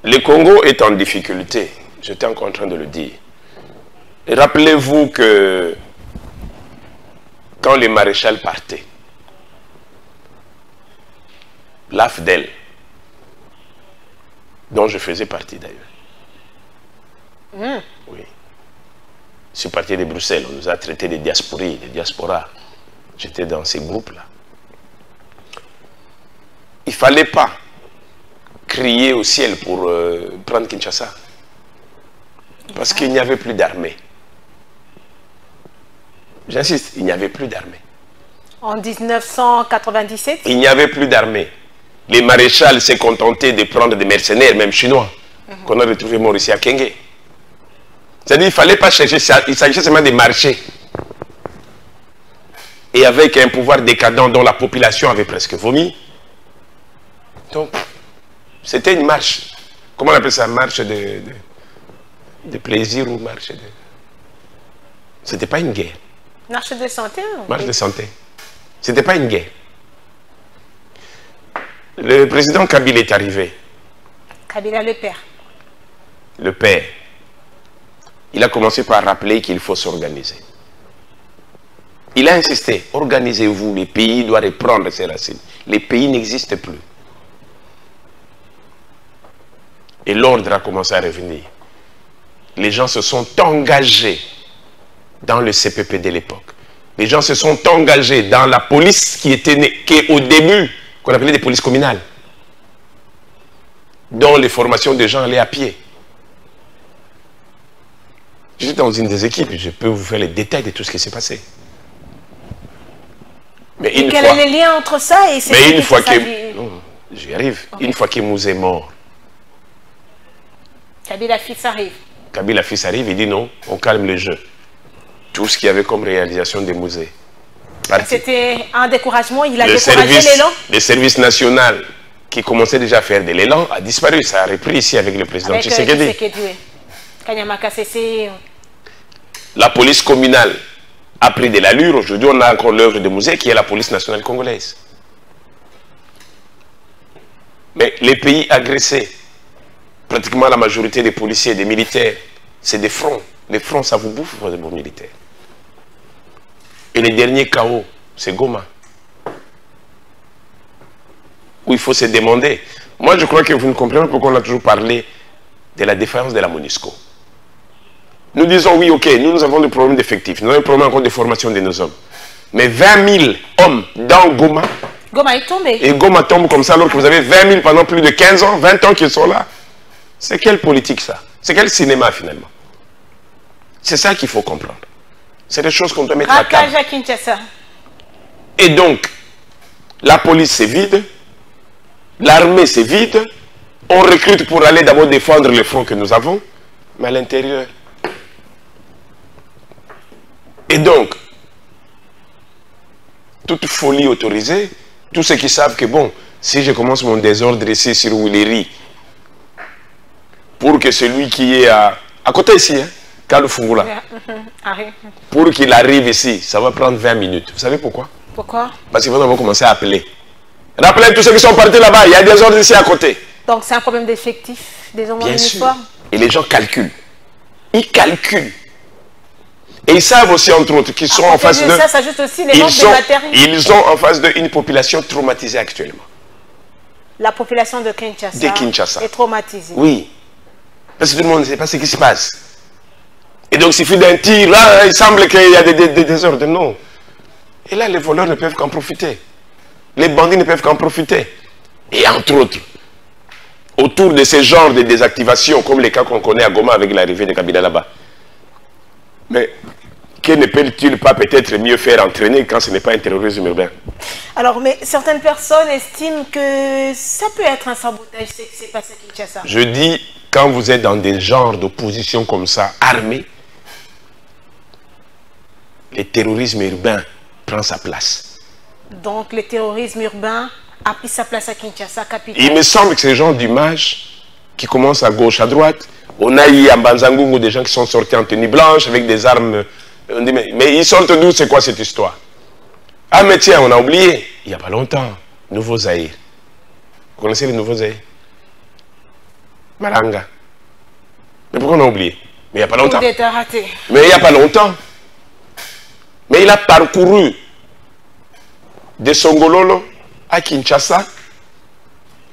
Speaker 2: Le Congo est en difficulté. J'étais encore en train de le dire. Et rappelez-vous que quand les maréchals partaient, l'AFDEL, dont je faisais partie d'ailleurs, oui, je suis parti de Bruxelles, on nous a traités de diasporis, de diaspora. J'étais dans ces groupes-là. Il ne fallait pas crier au ciel pour prendre Kinshasa. Parce qu'il n'y avait plus d'armée. J'insiste, il n'y avait plus d'armée.
Speaker 1: En 1997? Il
Speaker 2: n'y avait plus d'armée. Les maréchals s'est contenté de prendre des mercenaires, même chinois, qu'on a retrouvés morts ici à Kenge. C'est-à-dire qu'il ne fallait pas chercher ça, il s'agissait seulement de marcher. Et avec un pouvoir décadent dont la population avait presque vomi. Donc, c'était une marche. Comment on appelle ça? Marche de plaisir ou marche de... C'était pas une guerre.
Speaker 1: Marche de santé?
Speaker 2: Marche de santé. C'était pas une guerre. Le président Kabila est arrivé.
Speaker 1: Kabila le père.
Speaker 2: Le père. Il a commencé par rappeler qu'il faut s'organiser. Il a insisté, organisez-vous, les pays doivent reprendre ses racines. Les pays n'existent plus. Et l'ordre a commencé à revenir. Les gens se sont engagés dans le CPP de l'époque. Les gens se sont engagés dans la police qui était née, qui au début, qu'on appelait des polices communales, dont les formations des gens allaient à pied. J'étais dans une des équipes, je peux vous faire les détails de tout ce qui s'est passé. Mais
Speaker 1: et quel est le lien entre ça et
Speaker 2: mais une fois que... Non, j'y arrive. Okay. Une fois que Mouzé est mort,
Speaker 1: Kabila fils arrive.
Speaker 2: Kabila fils arrive, il dit non, on calme le jeu. Tout ce qu'il y avait comme réalisation de Mouzé.
Speaker 1: C'était un découragement, il a découragé l'élan.
Speaker 2: Le service national qui commençait déjà à faire de l'élan a disparu. Ça a repris ici avec le président Tshisekedi. La police communale a pris de l'allure. Aujourd'hui, on a encore l'œuvre de Mouzé qui est la police nationale congolaise. Mais les pays agressés, pratiquement la majorité des policiers et des militaires, c'est des fronts. Les fronts, ça vous bouffe, vos militaires. Et le dernier chaos, c'est Goma. Où il faut se demander. Moi, je crois que vous ne comprenez pas pourquoi on a toujours parlé de la défaillance de la MONUSCO. Nous disons, oui, ok, nous avons des problèmes d'effectifs, nous avons des problèmes encore de formation de nos hommes. Mais 20 000 hommes dans Goma,
Speaker 1: Goma est tombé.
Speaker 2: Et Goma tombe comme ça alors que vous avez 20 000 pendant plus de 15 ans, 20 ans qu'ils sont là. C'est quelle politique ça? C'est quel cinéma finalement? C'est ça qu'il faut comprendre. C'est des choses qu'on doit mettre à table. Et donc, la police c'est vide, l'armée c'est vide, on recrute pour aller d'abord défendre le front que nous avons, mais à l'intérieur. Et donc, toute folie autorisée, tous ceux qui savent que bon, si je commence mon désordre ici sur Willery, pour que celui qui est à côté ici, hein, Kalu Fungula, pour qu'il arrive ici, ça va prendre 20 minutes. Vous savez pourquoi?
Speaker 1: Pourquoi?
Speaker 2: Parce qu'ils vont commencer à appeler. Rappelez tous ceux qui sont partis là-bas, il y a des ordres ici à côté.
Speaker 1: Donc c'est un problème d'effectif, des hommes en
Speaker 2: uniforme. Et les gens calculent. Ils calculent. Et ils savent aussi, entre autres, qu'ils sont en face de...
Speaker 1: Ça s'ajoute aussi les manques de matériel.
Speaker 2: Ils ont en face d'une population traumatisée actuellement.
Speaker 1: La population de Kinshasa est traumatisée.
Speaker 2: Oui. Parce que tout le monde ne sait pas ce qui se passe. Et donc, il suffit d'un tir, là, il semble qu'il y a des désordres. Non. Et là, les voleurs ne peuvent qu'en profiter. Les bandits ne peuvent qu'en profiter. Et entre autres, autour de ce genre de désactivation, comme les cas qu'on connaît à Goma avec l'arrivée de Kabila là-bas. Mais que ne peut-il pas peut-être mieux faire entraîner quand ce n'est pas un terrorisme urbain?
Speaker 1: Alors, mais certaines personnes estiment que ça peut être un sabotage, ce qui s'est passé à Kinshasa.
Speaker 2: Je dis, quand vous êtes dans des genres d'opposition comme ça, armés, le terrorisme urbain prend sa place.
Speaker 1: Donc, le terrorisme urbain a pris sa place à Kinshasa, capitale.
Speaker 2: Il me semble que ces gens d'image qui commencent à gauche, à droite, on a eu à Banzangungu des gens qui sont sortis en tenue blanche avec des armes. On dit, mais ils sortent d'où? C'est quoi cette histoire? Ah mais tiens, on a oublié, il n'y a pas longtemps, Nouveau Zaïre. Vous connaissez le Nouveau Zaïre? Maranga. Mais pourquoi on a oublié? Mais il n'y a pas longtemps. Mais il n'y a pas longtemps. Mais il a parcouru de Songololo à Kinshasa,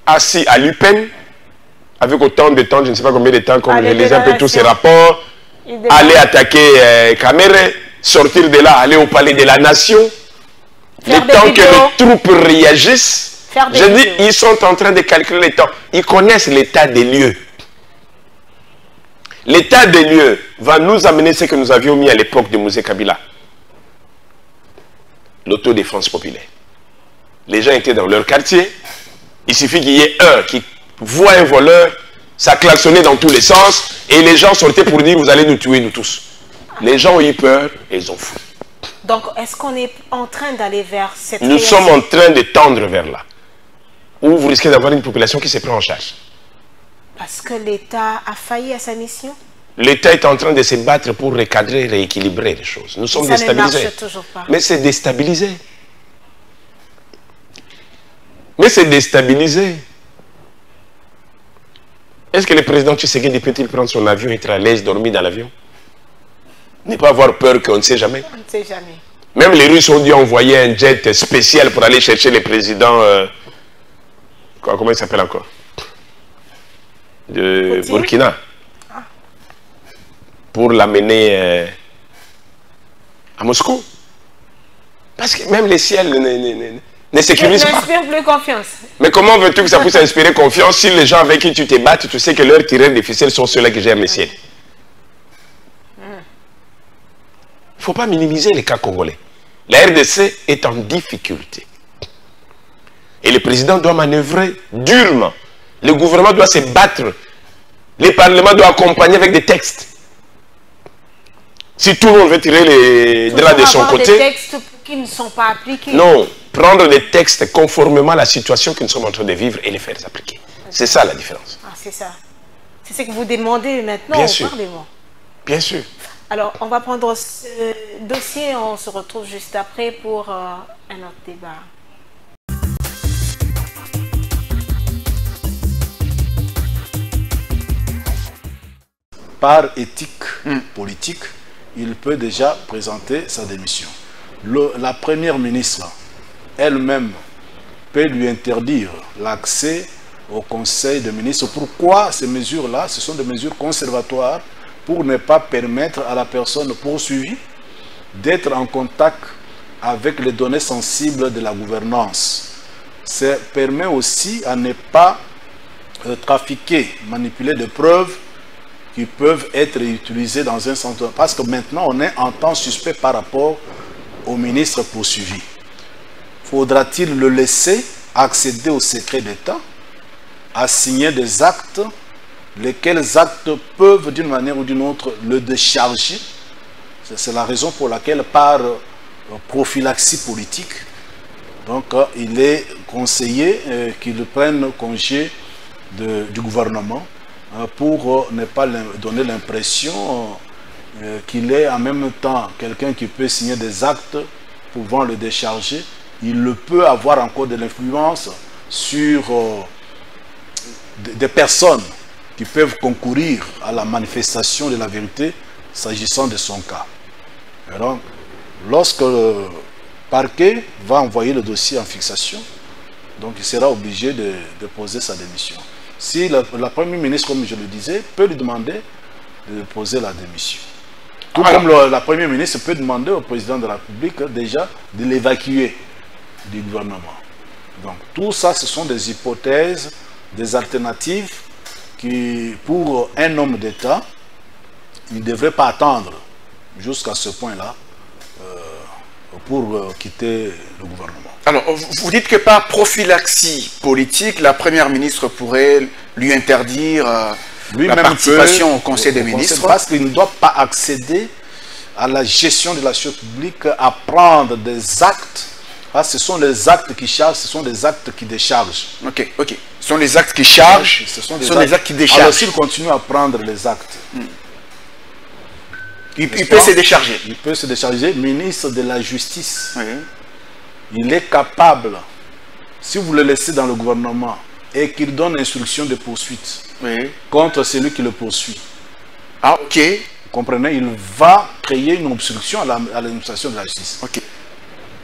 Speaker 2: assis à l'UPEN, avec autant de temps, je ne sais pas combien de temps, comme je lisais un peu tous ces rapports, aller attaquer Kamere, sortir de là, aller au palais de la nation, le temps que les troupes réagissent. Je dis, ils sont en train de calculer le temps. Ils connaissent l'état des lieux. L'état des lieux va nous amener ce que nous avions mis à l'époque de Mouzé Kabila. L'autodéfense populaire. Les gens étaient dans leur quartier. Il suffit qu'il y ait un qui voit un voleur, ça klaxonnait dans tous les sens, et les gens sortaient pour dire, vous allez nous tuer, nous tous. Les gens ont eu peur et ils ont fui.
Speaker 1: Donc, est-ce qu'on est en train d'aller vers cette
Speaker 2: Nous sommes en train de tendre vers là. Où vous risquez d'avoir une population qui se prend en charge.
Speaker 1: Parce que l'État a failli à sa mission?
Speaker 2: L'État est en train de se battre pour recadrer, rééquilibrer les choses. Nous sommes déstabilisés.
Speaker 1: Ça ne marche toujours pas.
Speaker 2: Mais c'est déstabilisé. Mais c'est déstabilisé. Est-ce que le président Tshisekedi peut-il prendre son avion, être à l'aise, dormir dans l'avion? Ne pas avoir peur qu'on ne sait jamais.
Speaker 1: On ne sait jamais.
Speaker 2: Même les Russes ont dû envoyer un jet spécial pour aller chercher le président... comment il s'appelle encore? De Burkina. Ah. Pour l'amener à Moscou. Parce que même les ciels ne sécurisent pas.
Speaker 1: n'inspire plus confiance.
Speaker 2: Mais comment veux-tu que ça puisse inspirer confiance si les gens avec qui tu te bats, tu sais que leurs tireurs de ficelles sont ceux-là qui gèrent les ciels? Il ne faut pas minimiser les cas congolais. La RDC est en difficulté. Et le président doit manœuvrer durement. Le gouvernement doit se battre. Le parlement doit accompagner avec des textes. Si tout le monde veut tirer les draps de son côté...
Speaker 1: des textes qui ne sont pas appliqués.
Speaker 2: Non, prendre des textes conformément à la situation que nous sommes en train de vivre et les faire appliquer. C'est ça la différence.
Speaker 1: Ah, c'est ça. C'est ce que vous demandez maintenant.
Speaker 2: Bien sûr.
Speaker 1: Parlez-moi.
Speaker 2: Bien sûr.
Speaker 1: Alors, on va prendre ce dossier. On se retrouve juste après pour un autre débat.
Speaker 7: Par éthique politique, il peut déjà présenter sa démission. La première ministre elle-même peut lui interdire l'accès au Conseil des ministres. Pourquoi ces mesures-là? Ce sont des mesures conservatoires pour ne pas permettre à la personne poursuivie d'être en contact avec les données sensibles de la gouvernance. Ça permet aussi à ne pas trafiquer, manipuler des preuves qui peuvent être utilisées dans un centre. Parce que maintenant, on est en temps suspect par rapport au ministre poursuivi. Faudra-t-il le laisser accéder au secret d'État, à signer des actes, lesquels actes peuvent d'une manière ou d'une autre le décharger? C'est la raison pour laquelle, par prophylaxie politique, donc il est conseillé qu'il prenne congé du gouvernement pour ne pas donner l'impression qu'il est en même temps quelqu'un qui peut signer des actes pouvant le décharger. Il peut avoir encore de l'influence sur des personnes qui peuvent concourir à la manifestation de la vérité s'agissant de son cas. Alors, lorsque le parquet va envoyer le dossier en fixation, donc il sera obligé de poser sa démission. Si la Première ministre, comme je le disais, peut lui demander de poser la démission. Tout comme la Première ministre peut demander au président de la République déjà de l'évacuer du gouvernement. Donc tout ça, ce sont des hypothèses, des alternatives qui, pour un homme d'État, il ne devrait pas attendre jusqu'à ce point-là pour quitter le gouvernement.
Speaker 8: Alors, vous dites que par prophylaxie politique, la Première ministre pourrait lui interdire la participation au Conseil des ministres.
Speaker 7: Parce qu'il ne doit pas accéder à la gestion de la chose publique, à prendre des actes. Parce que ce sont les actes qui chargent, ce sont des actes qui déchargent.
Speaker 8: Ok, ok. Ce sont les actes qui chargent, ce sont des actes qui déchargent.
Speaker 7: Alors s'il continue à prendre les actes,
Speaker 8: il peut se décharger.
Speaker 7: Il peut se décharger, ministre de la Justice.
Speaker 8: Oui.
Speaker 7: Il est capable, si vous le laissez dans le gouvernement et qu'il donne instruction de poursuite contre celui qui le poursuit.
Speaker 8: Ah, ok.
Speaker 7: Vous comprenez, il va créer une obstruction à l'administration de la justice.
Speaker 8: Ok.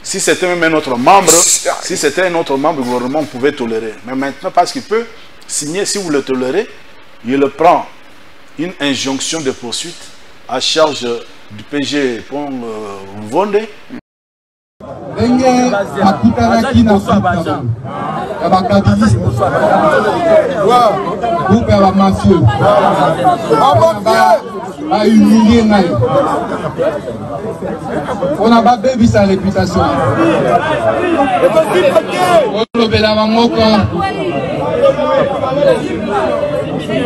Speaker 7: Si c'était même un autre membre, si c'était un autre membre du gouvernement, on pouvait tolérer. Mais maintenant, parce qu'il peut signer, si vous le tolérez, il prend une injonction de poursuite à charge du PG pour Vonde.
Speaker 9: ndenge akutanaki na ya bakabiliste groupe ya bamafieux bahumilie ngai mpona babebisa réputation olobela bamoko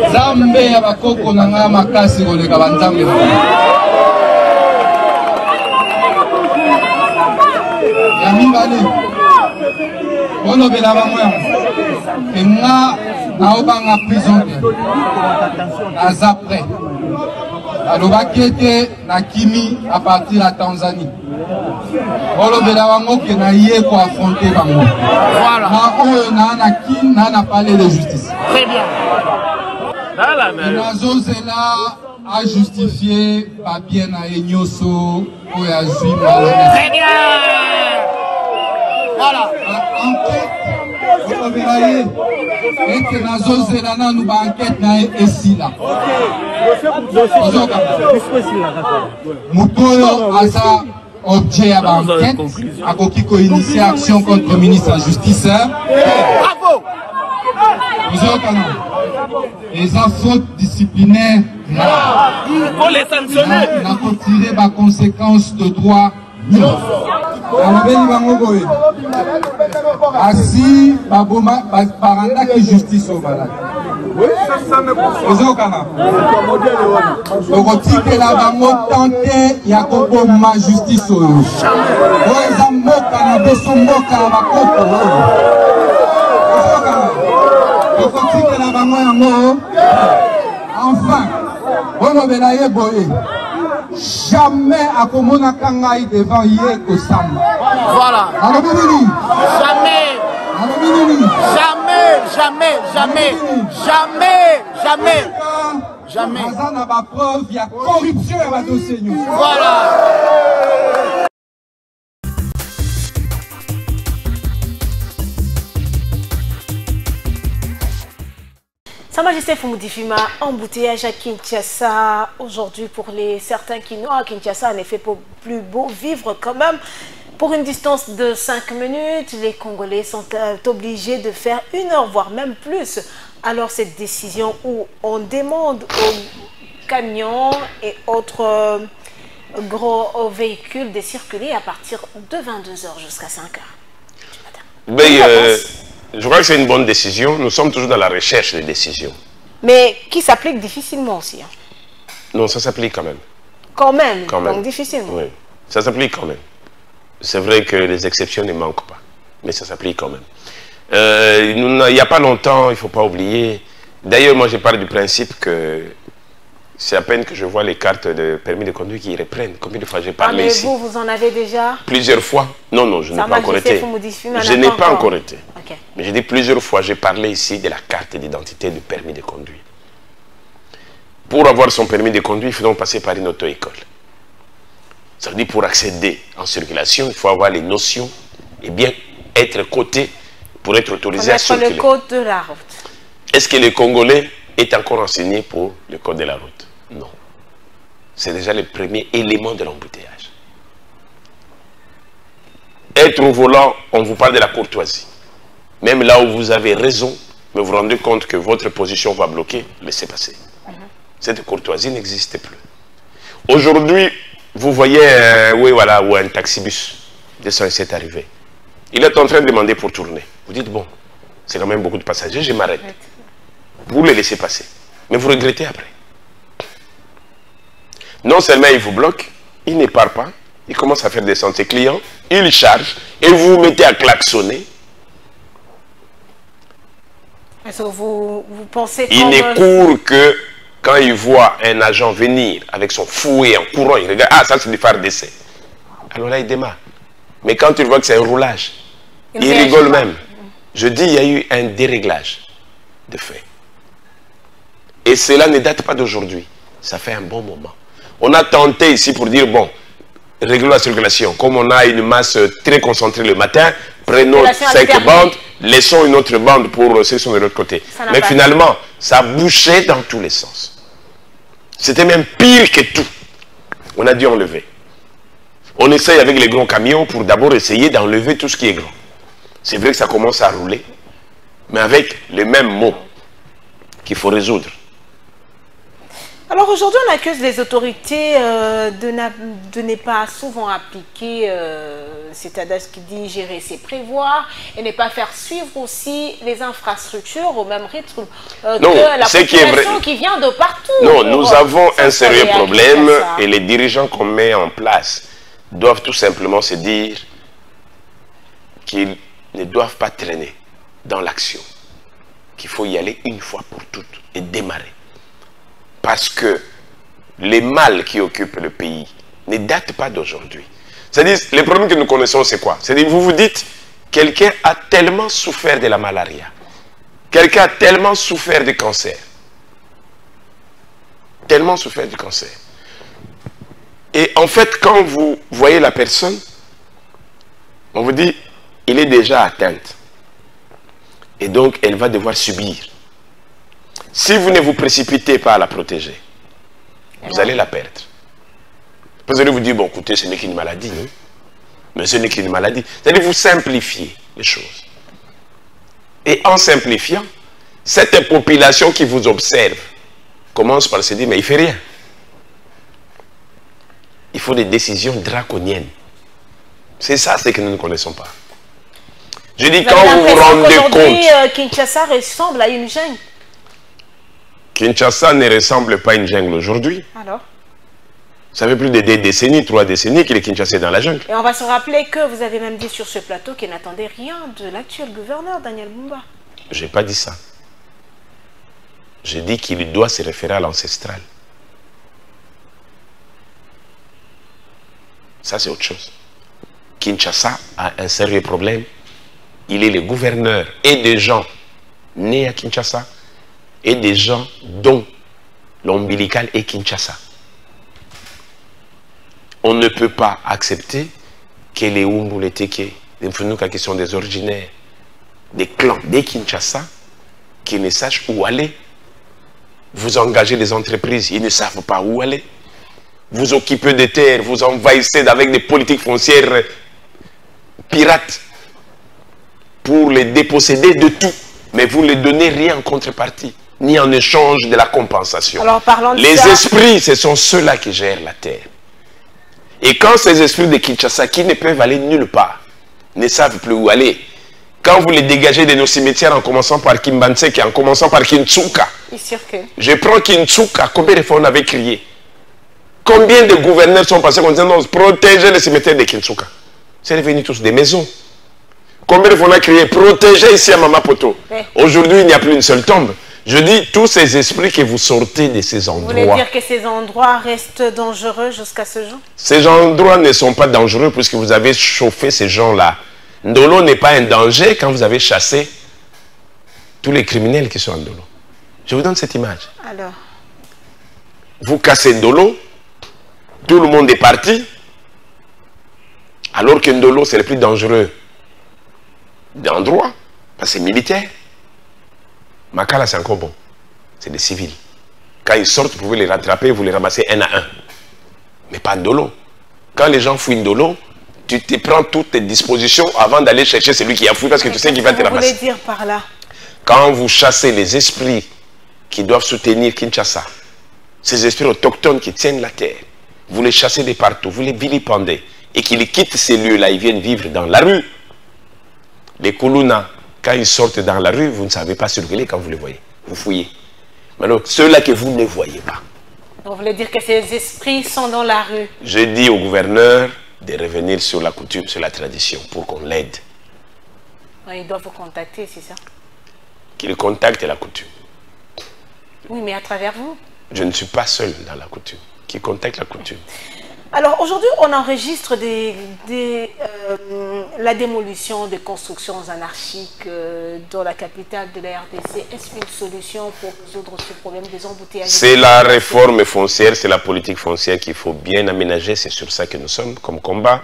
Speaker 9: nzambe ya bakoko na ngai makasi koleka banzambe ya mibale olobela bango yango ke nga naobanga prison te naza prêt alobaki ete nakimi a partir ya Tanzanie olobela bango ke naye koaffronte bango na oyo naa na kini naa na palais de justice nazozela ajustifie papier na ye nyonso oyo azwi malhonnête. Voilà. Enquête, vous verrez, et que nazozela nanu ba enquête na esila. Mutoyo asa objet ya ba enquête, akoki ko initier action contre le ministre de la Justice. Bravo. Les fautes disciplinaires,
Speaker 8: pour les sanctionner.
Speaker 9: n'a pas tiré par conséquence de droit. Asi baranda ki justice au malade. okotikela bango tante ya koboma justice oyo eza mboka na biso mboka ya bakoko okotikela bango yango enfin olobela ye boye jamais akomonaka ngai devant ye kosamba.
Speaker 8: Voilà. Jamais. Jamais, jamais, jamais, jamais, jamais.
Speaker 9: Aza na ba preuve ya corruption ya ba dossier.
Speaker 8: Voilà.
Speaker 1: Sa Majesté Fumudifima, embouteillage à Kinshasa aujourd'hui pour certains Kinois. À Kinshasa, en effet, pour plus beau vivre quand même. Pour une distance de 5 minutes, les Congolais sont obligés de faire 1 heure, voire même plus. Alors cette décision où on demande aux camions et autres gros véhicules de circuler à partir de 22 h jusqu'à 5 h.
Speaker 2: Je crois que c'est une bonne décision. Nous sommes toujours dans la recherche des décisions.
Speaker 1: Mais qui s'applique difficilement aussi. Hein.
Speaker 2: Non, ça s'applique quand même.
Speaker 1: Quand même,
Speaker 2: quand même.
Speaker 1: Donc difficilement.
Speaker 2: Oui, ça s'applique quand même. C'est vrai que les exceptions ne manquent pas, mais ça s'applique quand même. Il n'y a pas longtemps, il ne faut pas oublier. D'ailleurs, moi, je parle du principe que c'est à peine que je vois les cartes de permis de conduire qui reprennent. Combien de fois j'ai parlé ici?
Speaker 1: Mais vous en avez déjà?
Speaker 2: Plusieurs fois. Non, non, je n'ai pas encore été. Je n'ai pas encore été.
Speaker 1: Okay.
Speaker 2: Mais j'ai dit plusieurs fois, j'ai parlé ici de la carte d'identité du permis de conduire. Pour avoir son permis de conduire, il faut donc passer par une auto-école. Ça veut dire pour accéder en circulation, il faut avoir les notions et bien être coté pour être autorisé à circuler.
Speaker 1: Le code de la route.
Speaker 2: Est-ce que le Congolais est encore enseigné pour le code de la route? Non. C'est déjà le premier élément de l'embouteillage. Être au volant, on vous parle de la courtoisie. Même là où vous avez raison, mais vous vous rendez compte que votre position va bloquer, laissez passer. Cette courtoisie n'existe plus. Aujourd'hui, vous voyez oui, voilà, où un taxibus de 107 est arrivé. Il est en train de demander pour tourner. Vous dites, bon, c'est quand même beaucoup de passagers, je m'arrête. Vous le laissez passer. Mais vous regrettez après. Non seulement il vous bloque, il ne part pas, il commence à faire descendre ses clients, il charge, et vous vous mettez à klaxonner.
Speaker 1: Est-ce que vous pensez
Speaker 2: il ne court que quand il voit un agent venir avec son fouet en courant, il regarde, ah ça c'est du phare d'essai. Alors là il démarre. Mais quand il voit que c'est un roulage, il rigole même. Je dis, il y a eu un déréglage de fait. Et cela ne date pas d'aujourd'hui. Ça fait un bon moment. On a tenté ici pour dire, bon, réglons la circulation. Comme on a une masse très concentrée le matin, prenons 5 bandes, laissons une autre bande pour ceux qui sont de l'autre côté. Mais finalement, ça bouchait dans tous les sens. C'était même pire que tout. On a dû enlever. On essaye avec les grands camions pour d'abord essayer d'enlever tout ce qui est grand. C'est vrai que ça commence à rouler, mais avec les mêmes mots qu'il faut résoudre.
Speaker 1: Alors aujourd'hui, on accuse les autorités de ne pas souvent appliquer cet adage qui dit gérer, c'est prévoir, et ne pas faire suivre aussi les infrastructures au même rythme que la population qui vient de partout.
Speaker 2: Non, nous avons un sérieux problème et les dirigeants qu'on met en place doivent tout simplement se dire qu'ils ne doivent pas traîner dans l'action, qu'il faut y aller une fois pour toutes et démarrer. Parce que les mal qui occupent le pays ne datent pas d'aujourd'hui. C'est-à-dire, les problèmes que nous connaissons, c'est quoi? C'est-à-dire, vous vous dites, quelqu'un a tellement souffert de la malaria, quelqu'un a tellement souffert du cancer, tellement souffert du cancer. Et en fait, quand vous voyez la personne, on vous dit, il est déjà atteinte. Et donc, elle va devoir subir. Si vous ne vous précipitez pas à la protéger, vous allez la perdre. Vous allez vous dire, bon, écoutez, ce n'est qu'une maladie, non? Mais ce n'est qu'une maladie. C'est-à-dire, vous simplifiez les choses. Et en simplifiant, cette population qui vous observe commence par se dire, mais il ne fait rien. Il faut des décisions draconiennes. C'est ça, ce que nous ne connaissons pas. Je dis, quand vous vous rendez compte...
Speaker 1: Kinshasa ressemble à une jungle.
Speaker 2: Kinshasa ne ressemble pas à une jungle aujourd'hui.
Speaker 1: Alors?
Speaker 2: Ça fait plus de 2 décennies, 3 décennies qu'il est Kinshasa dans la jungle.
Speaker 1: Et on va se rappeler que vous avez même dit sur ce plateau qu'il n'attendait rien de l'actuel gouverneur, Daniel Bumba.
Speaker 2: Je n'ai pas dit ça. J'ai dit qu'il doit se référer à l'ancestral. Ça, c'est autre chose. Kinshasa a un sérieux problème. Il est le gouverneur et des gens nés à Kinshasa et des gens dont l'ombilical est Kinshasa. On ne peut pas accepter que les Umbu, les Teke, les Mfunuka qui sont des originaires, des clans, des Kinshasa, qui ne sachent où aller Vous engagez des entreprises, ils ne savent pas où aller. Vous occupez des terres, vous envahissez avec des politiques foncières pirates pour les déposséder de tout. Mais vous ne les donnez rien en contrepartie, ni en échange de la compensation.
Speaker 1: Alors, parlons de
Speaker 2: les
Speaker 1: ça.
Speaker 2: esprits, ce sont ceux-là qui gèrent la terre. Et quand ces esprits de Kinshasa, qui ne peuvent aller nulle part, ne savent plus où aller, quand vous les dégagez de nos cimetières en commençant par Kimbansek et en commençant par Kintsuka, je prends Kintsuka, combien de fois on avait crié? Combien de gouverneurs sont passés en disant non, protégez les cimetières de Kintsuka? C'est devenu tous des maisons. Combien de fois on a crié protégez ici à Mamapoto? Aujourd'hui, il n'y a plus une seule tombe. Je dis, tous ces esprits que vous sortez de ces endroits.
Speaker 1: Vous voulez dire que ces endroits restent dangereux jusqu'à ce jour?
Speaker 2: Ces endroits ne sont pas dangereux puisque vous avez chauffé ces gens-là. Ndolo n'est pas un danger quand vous avez chassé tous les criminels qui sont à Ndolo. Je vous donne cette image.
Speaker 1: Alors,
Speaker 2: vous cassez Ndolo, tout le monde est parti, alors que Ndolo, c'est le plus dangereux d'endroit, parce que c'est militaire. Makala, c'est encore bon. C'est des civils. Quand ils sortent, vous pouvez les rattraper, vous les ramassez un à un. Mais pas Ndolo. Quand les gens fouillent Ndolo, tu te prends toutes tes dispositions avant d'aller chercher celui qui a fouillé parce que tu sais qu'il va te ramasser.
Speaker 1: Vous voulez dire par là?
Speaker 2: Quand vous chassez les esprits qui doivent soutenir Kinshasa, ces esprits autochtones qui tiennent la terre, vous les chassez de partout, vous les vilipendez et qu'ils quittent ces lieux-là, ils viennent vivre dans la rue. Les Kuluna, quand ils sortent dans la rue, vous ne savez pas circuler quand vous les voyez. Vous fouillez. Maintenant, ceux-là que vous ne voyez pas.
Speaker 1: Vous voulez dire que ces esprits sont dans la rue?
Speaker 2: Je dis au gouverneur de revenir sur la coutume, sur la tradition, pour qu'on l'aide.
Speaker 1: Il doit vous contacter, c'est ça?
Speaker 2: Qu'il contacte la coutume.
Speaker 1: Oui, mais à travers vous?
Speaker 2: Je ne suis pas seul dans la coutume. Qui contacte la coutume.
Speaker 1: Alors aujourd'hui, on enregistre la démolition des constructions anarchiques dans la capitale de la RDC. Est-ce une solution pour résoudre ce problème des embouteillages?
Speaker 2: C'est la réforme foncière, c'est la politique foncière qu'il faut bien aménager. C'est sur ça que nous sommes comme combat.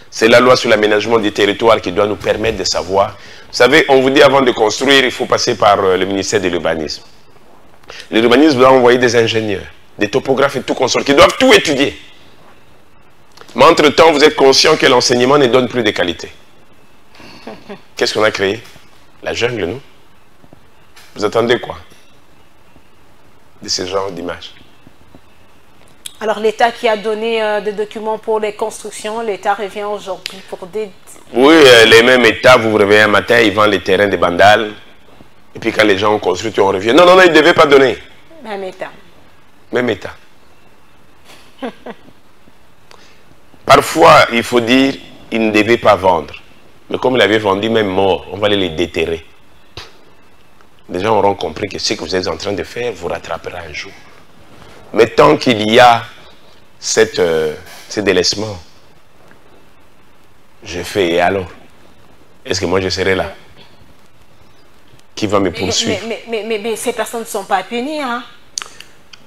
Speaker 2: C'est la loi sur l'aménagement des territoires qui doit nous permettre de savoir. Vous savez, on vous dit avant de construire, il faut passer par le ministère de l'urbanisme. L'urbanisme doit envoyer des ingénieurs, des topographes et tout consort qui doivent tout étudier. Mais entre-temps, vous êtes conscient que l'enseignement ne donne plus de qualité. Qu'est-ce qu'on a créé? La jungle, nous? Vous attendez quoi de ce genre d'image?
Speaker 1: Alors l'État qui a donné des documents pour les constructions, l'État revient aujourd'hui pour des...
Speaker 2: Oui, les mêmes États, vous vous réveillez un matin, ils vendent les terrains des bandales. Et puis quand les gens ont construit, on revient. Non, non, non, ils ne devaient pas donner.
Speaker 1: Même État.
Speaker 2: Même État. Parfois, il faut dire, ils ne devaient pas vendre. Mais comme ils l'avaient vendu, même mort, on va aller les déterrer. Les gens auront compris que ce que vous êtes en train de faire vous rattrapera un jour. Mais tant qu'il y a ce délaissement, je fais, et alors? Est-ce que moi je serai là? Qui va me poursuivre?
Speaker 1: Mais ces personnes ne sont pas punies, hein?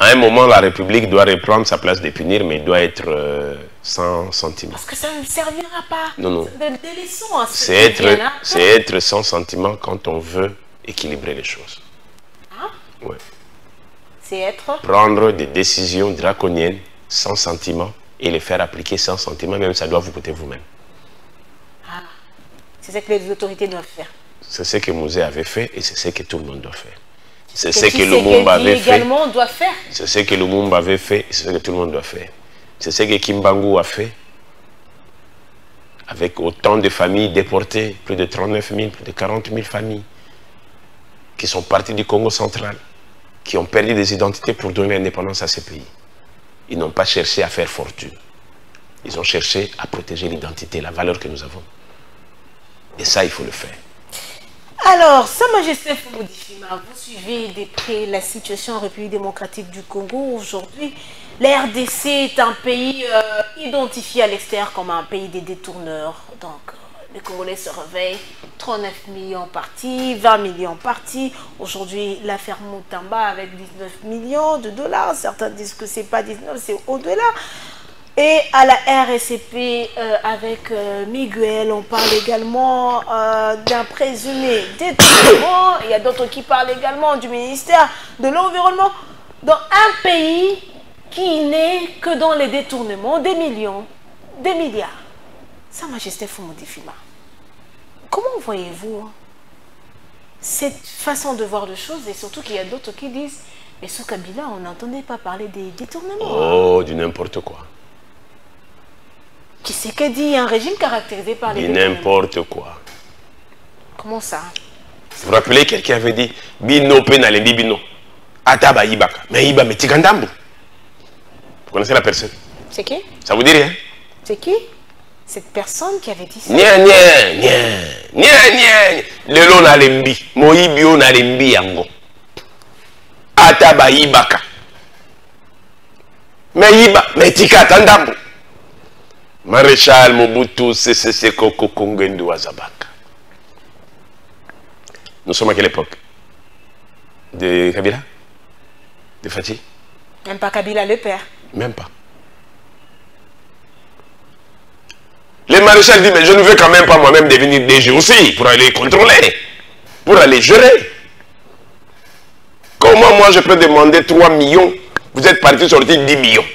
Speaker 2: À un moment, la République doit reprendre sa place de punir, mais il doit être sans sentiment.
Speaker 1: Parce que ça ne servira pas.
Speaker 2: Non, non.
Speaker 1: Délaissons.
Speaker 2: C'est être sans sentiment quand on veut équilibrer les choses.
Speaker 1: Hein?
Speaker 2: Ouais.
Speaker 1: C'est être...
Speaker 2: Prendre des décisions draconiennes, sans sentiment, et les faire appliquer sans sentiment, même ça doit vous coûter vous-même.
Speaker 1: Ah. C'est ce que les autorités doivent faire.
Speaker 2: C'est ce que Mouzé avait fait, et c'est ce que tout le monde doit faire. C'est ce que Lumumba avait fait. C'est ce que Lumumba avait fait, et c'est ce que tout le monde doit faire. C'est ce que Kimbangu a fait, avec autant de familles déportées, plus de 39 000, plus de 40 000 familles, qui sont parties du Congo central, qui ont perdu des identités pour donner l'indépendance à ces pays. Ils n'ont pas cherché à faire fortune. Ils ont cherché à protéger l'identité, la valeur que nous avons. Et ça, il faut le faire.
Speaker 1: Alors, Sa Majesté Fumodifima, vous suivez de près la situation en République démocratique du Congo. Aujourd'hui, la RDC est un pays identifié à l'extérieur comme un pays des détourneurs. Donc, les Congolais se réveillent, 39 millions partis, 20 millions partis. Aujourd'hui, l'affaire Moutamba avec 19 millions de dollars. Certains disent que ce n'est pas 19, c'est au-delà. Et à la RSCP, avec Miguel, on parle également d'un présumé détournement. Il y a d'autres qui parlent également du ministère de l'Environnement. dans un pays qui n'est que dans les détournements des millions, des milliards. Sa Majesté Fumodifima, comment voyez-vous cette façon de voir les choses, et surtout qu'il y a d'autres qui disent, mais sous Kabila, on n'entendait pas parler des détournements.
Speaker 2: Oh, du n'importe quoi.
Speaker 1: Qui c'est que dit un régime caractérisé par les
Speaker 2: détournements? N'importe quoi.
Speaker 1: Comment ça?
Speaker 2: Vous vous rappelez, quelqu'un avait dit, Bino Penalembi Bino. Ataba Ibaka. Mais Iba Metikandambu. Vous connaissez la personne?
Speaker 1: C'est qui?
Speaker 2: Ça vous dit rien?
Speaker 1: C'est qui? Cette personne qui avait dit ça?
Speaker 2: Nya, nya, nya. Nya, nya. Lelo Nalembi. Moibio Nalembi Yango. Ataba Ibaka. Mais Iba Metikandambu. Maréchal Mobutu Sese Koko Kongendu Wazabaka. Nous sommes à quelle époque? De Kabila? De Fatih?
Speaker 1: Même pas Kabila le père.
Speaker 2: Même pas. Le maréchal dit, mais je ne veux quand même pas moi-même devenir DG aussi, pour aller contrôler, pour aller gérer. Comment moi je peux demander 3 millions, vous êtes parti sortir 10 millions?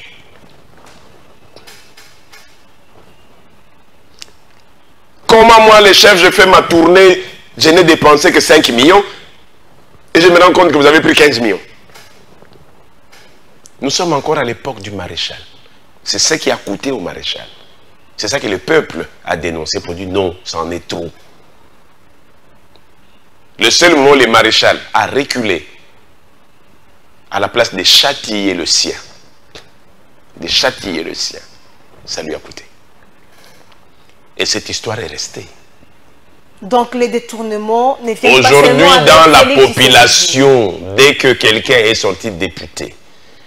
Speaker 2: Comment moi le chef, je fais ma tournée, je n'ai dépensé que 5 millions, et je me rends compte que vous avez pris 15 millions. Nous sommes encore à l'époque du maréchal. C'est ce qui a coûté au maréchal. C'est ça que le peuple a dénoncé pour dire non, c'en est trop. Le seul moment où le maréchal a reculé à la place de châtier le sien, ça lui a coûté. Et cette histoire est restée.
Speaker 1: Donc les détournements ne viennent pas
Speaker 2: aujourd'hui
Speaker 1: seulement
Speaker 2: dans la population, dès que quelqu'un est sorti député,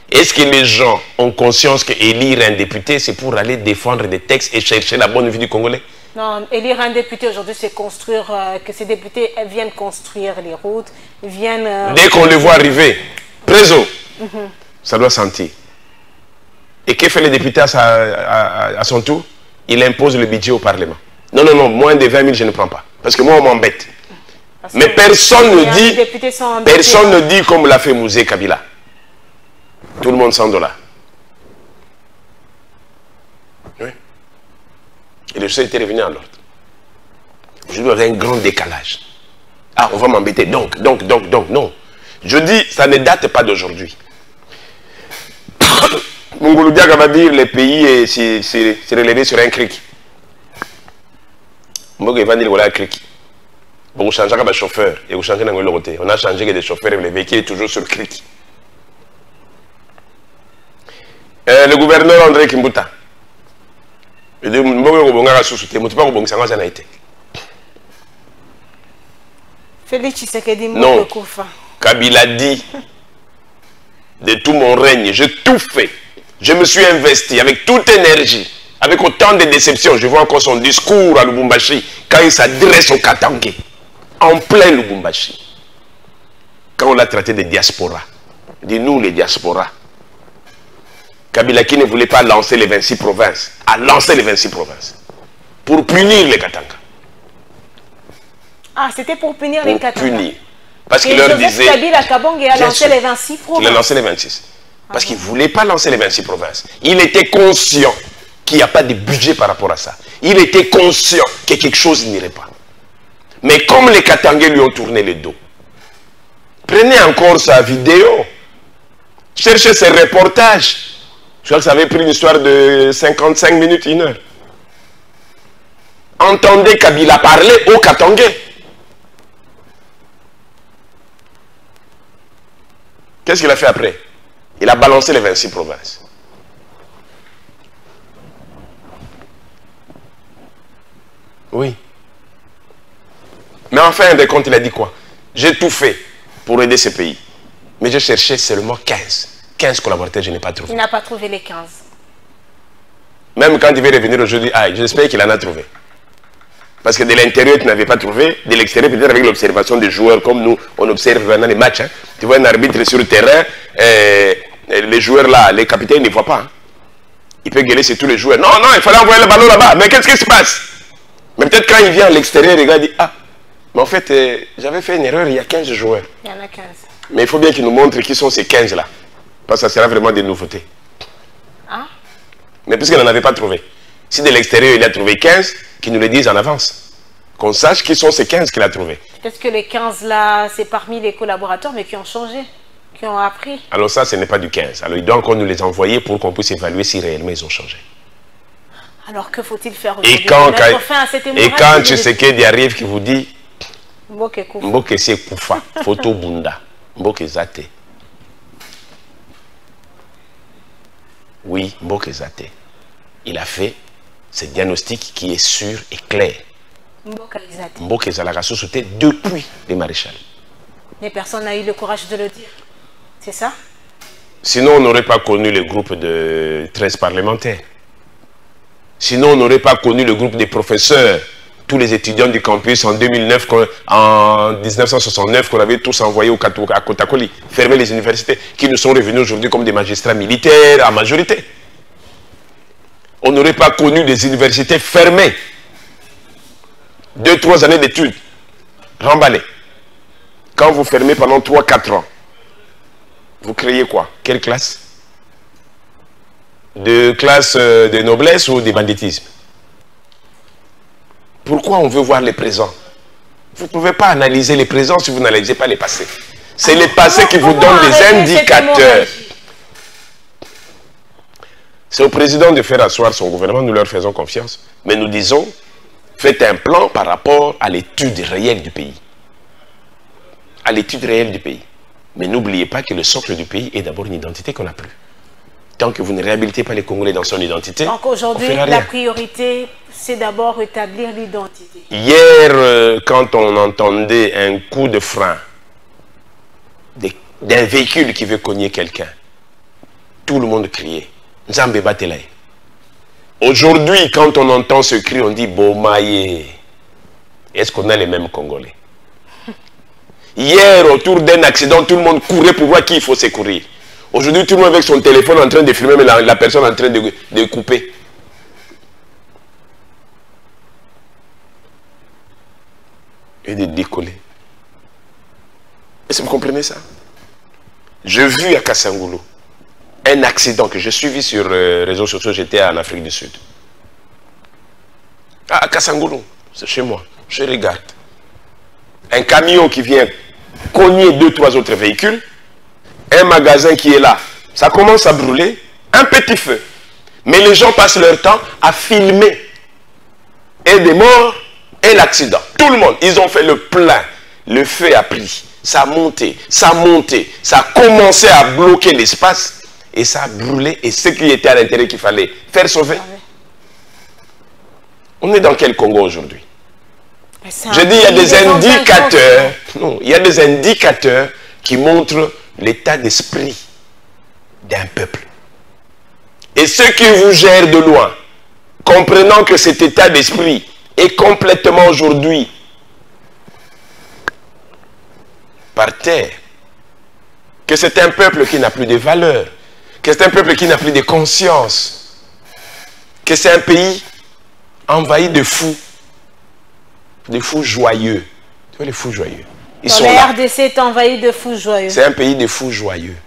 Speaker 2: est-ce que les gens ont conscience qu'élire un député, c'est pour aller défendre des textes et chercher la bonne vie du Congolais?
Speaker 1: Non, élire un député aujourd'hui, c'est construire, que ces députés viennent construire les routes, viennent...
Speaker 2: Dès qu'on les voit arriver, préso, ça doit sentir. Et que fait le député à son tour? Il impose le budget au Parlement. Non, non, non, moins de 20 000, je ne prends pas. Parce que moi, on m'embête. Mais personne ne dit comme l'a fait Mouzé Kabila. Tout le monde $100. Oui. Et le choses était revenu en l'ordre. Aujourd'hui, il y a un grand décalage. Ah, on va m'embêter. Donc, non. Je dis, ça ne date pas d'aujourd'hui. Mungulu Diaga va dire les pays c'est relevé sur un cric. Mbogo va dire voilà un cric. Vous changez comme chauffeur et vous changez dans le côté. On a changé que des chauffeurs et le véhicule est toujours sur le cric. Le gouverneur André Kimbuta. Il dit Mbogo Bongara sous-souté, mais tu ne peux pas Bongara ça n'a été.
Speaker 1: Félix Tshisekedi
Speaker 2: non.
Speaker 1: Koufa.
Speaker 2: Kabila dit de tout mon règne, j'ai tout fait. Je me suis investi avec toute énergie, avec autant de déceptions. Je vois encore son discours à Lubumbashi, quand il s'adresse au Katangé, en plein Lubumbashi. Quand on l'a traité de diaspora, il dit nous les diasporas. Kabila qui ne voulait pas lancer les 26 provinces, a lancé les 26 provinces pour punir les Katanga.
Speaker 1: Ah, c'était pour punir les Katanga.
Speaker 2: Punir. Parce qu'il leur disait...
Speaker 1: Kabila Kabonge a lancé les 26 provinces.
Speaker 2: Il a lancé les 26. Parce qu'il ne voulait pas lancer les 26 provinces. Il était conscient qu'il n'y a pas de budget par rapport à ça. Il était conscient que quelque chose n'irait pas. Mais comme les Katangais lui ont tourné le dos, prenez encore sa vidéo, cherchez ses reportages. Je crois que ça avait pris une histoire de 55 minutes, 1 heure. Entendez Kabila parler aux Katangais. Qu'est-ce qu'il a fait après? Il a balancé les 26 provinces. Oui. Mais en fin de compte, il a dit quoi? J'ai tout fait pour aider ce pays. Mais j'ai cherché seulement 15. 15 collaborateurs, je n'ai pas trouvé.
Speaker 1: Il n'a pas trouvé les 15.
Speaker 2: Même quand il veut revenir aujourd'hui, j'espère qu'il en a trouvé. Parce que de l'intérieur, tu n'avais pas trouvé. De l'extérieur, peut-être avec l'observation des joueurs, comme nous, on observe pendant les matchs. Hein. Tu vois un arbitre sur le terrain, les joueurs là, les capitaines ne voient pas. Hein. Il peut gueuler sur tous les joueurs. Non, non, il fallait envoyer le ballon là-bas. Mais qu'est-ce qui se passe? Mais peut-être quand il vient à l'extérieur, le gars dit, ah, mais en fait, j'avais fait une erreur, il y a 15 joueurs.
Speaker 1: Il y en a 15.
Speaker 2: Mais il faut bien qu'il nous montre qui sont ces 15 là. Parce que ça sera vraiment des nouveautés.
Speaker 1: Ah.
Speaker 2: Mais puisqu'il n'en avait pas trouvé. Si de l'extérieur il a trouvé 15, qu'il nous le dise en avance. Qu'on sache qui sont ces 15 qu'il a trouvés.
Speaker 1: Peut-être que les 15 là, c'est parmi les collaborateurs, mais qui ont changé, qui ont appris.
Speaker 2: Alors ça, ce n'est pas du 15. Alors il doit encore nous les envoyer pour qu'on puisse évaluer si réellement ils ont changé.
Speaker 1: Alors que faut-il faire aujourd'hui?
Speaker 2: Et quand Tshisekedi arrive, qui vous dit Mboke c'est Koufa, photo Bunda, Mboke Zate. Oui, Mboke Zate. Il a fait ce diagnostic qui est sûr et clair. Mboke Zalaka sauté depuis les maréchals.
Speaker 1: Mais personne n'a eu le courage de le dire. C'est ça?
Speaker 2: Sinon, on n'aurait pas connu le groupe de 13 parlementaires. Sinon, on n'aurait pas connu le groupe des professeurs, tous les étudiants du campus en 2009, en 1969, qu'on avait tous envoyés à Kotakoli, fermer les universités, qui nous sont revenus aujourd'hui comme des magistrats militaires en majorité. On n'aurait pas connu des universités fermées. 2-3 années d'études, remballées. Quand vous fermez pendant 3-4 ans, vous créez quoi? Quelle classe? De classe de noblesse ou de banditisme? Pourquoi on veut voir les présents? Vous ne pouvez pas analyser les présents si vous n'analysez pas les passés. C'est les passés qui vous donnent des indicateurs. C'est au président de faire asseoir son gouvernement, nous leur faisons confiance. Mais nous disons, faites un plan par rapport à l'étude réelle du pays. À l'étude réelle du pays. Mais n'oubliez pas que le socle du pays est d'abord une identité qu'on n'a plus. Tant que vous ne réhabilitez pas les Congolais dans son identité.
Speaker 1: Donc aujourd'hui, la priorité, c'est d'abord rétablir l'identité.
Speaker 2: Hier, quand on entendait un coup de frein d'un véhicule qui veut cogner quelqu'un, tout le monde criait. Nzambe Batelay. Aujourd'hui, quand on entend ce cri, on dit Bomaye. Est-ce qu'on a les mêmes Congolais? Hier, autour d'un accident, tout le monde courait pour voir qui il faut secourir. Aujourd'hui, tout le monde avec son téléphone en train de filmer, mais la personne en train de couper. Et de décoller. Est-ce que vous comprenez ça? J'ai vu à Kassangoulou un accident que j'ai suivi sur les réseaux sociaux, j'étais en Afrique du Sud. À Kassangoulou, c'est chez moi, je regarde. Un camion qui vient cogner 2-3 autres véhicules, un magasin qui est là, ça commence à brûler, un petit feu. Mais les gens passent leur temps à filmer. Et des morts, et l'accident. Tout le monde, ils ont fait le plein. Le feu a pris, ça a monté, ça a monté, ça a commencé à bloquer l'espace. Et ça a brûlé, et ce qui était à l'intérieur qu'il fallait faire sauver. On est dans quel Congo aujourd'hui? Je dis, il y a des indicateurs, non, il y a des indicateurs qui montrent l'état d'esprit d'un peuple. Et ceux qui vous gèrent de loin, comprenant que cet état d'esprit est complètement aujourd'hui par terre, que c'est un peuple qui n'a plus de valeur, que c'est un peuple qui n'a plus de conscience, que c'est un pays envahi de fous joyeux. Tu vois les fous joyeux? Ils sont là.
Speaker 1: La RDC est envahi de fous joyeux.
Speaker 2: C'est un pays de fous joyeux.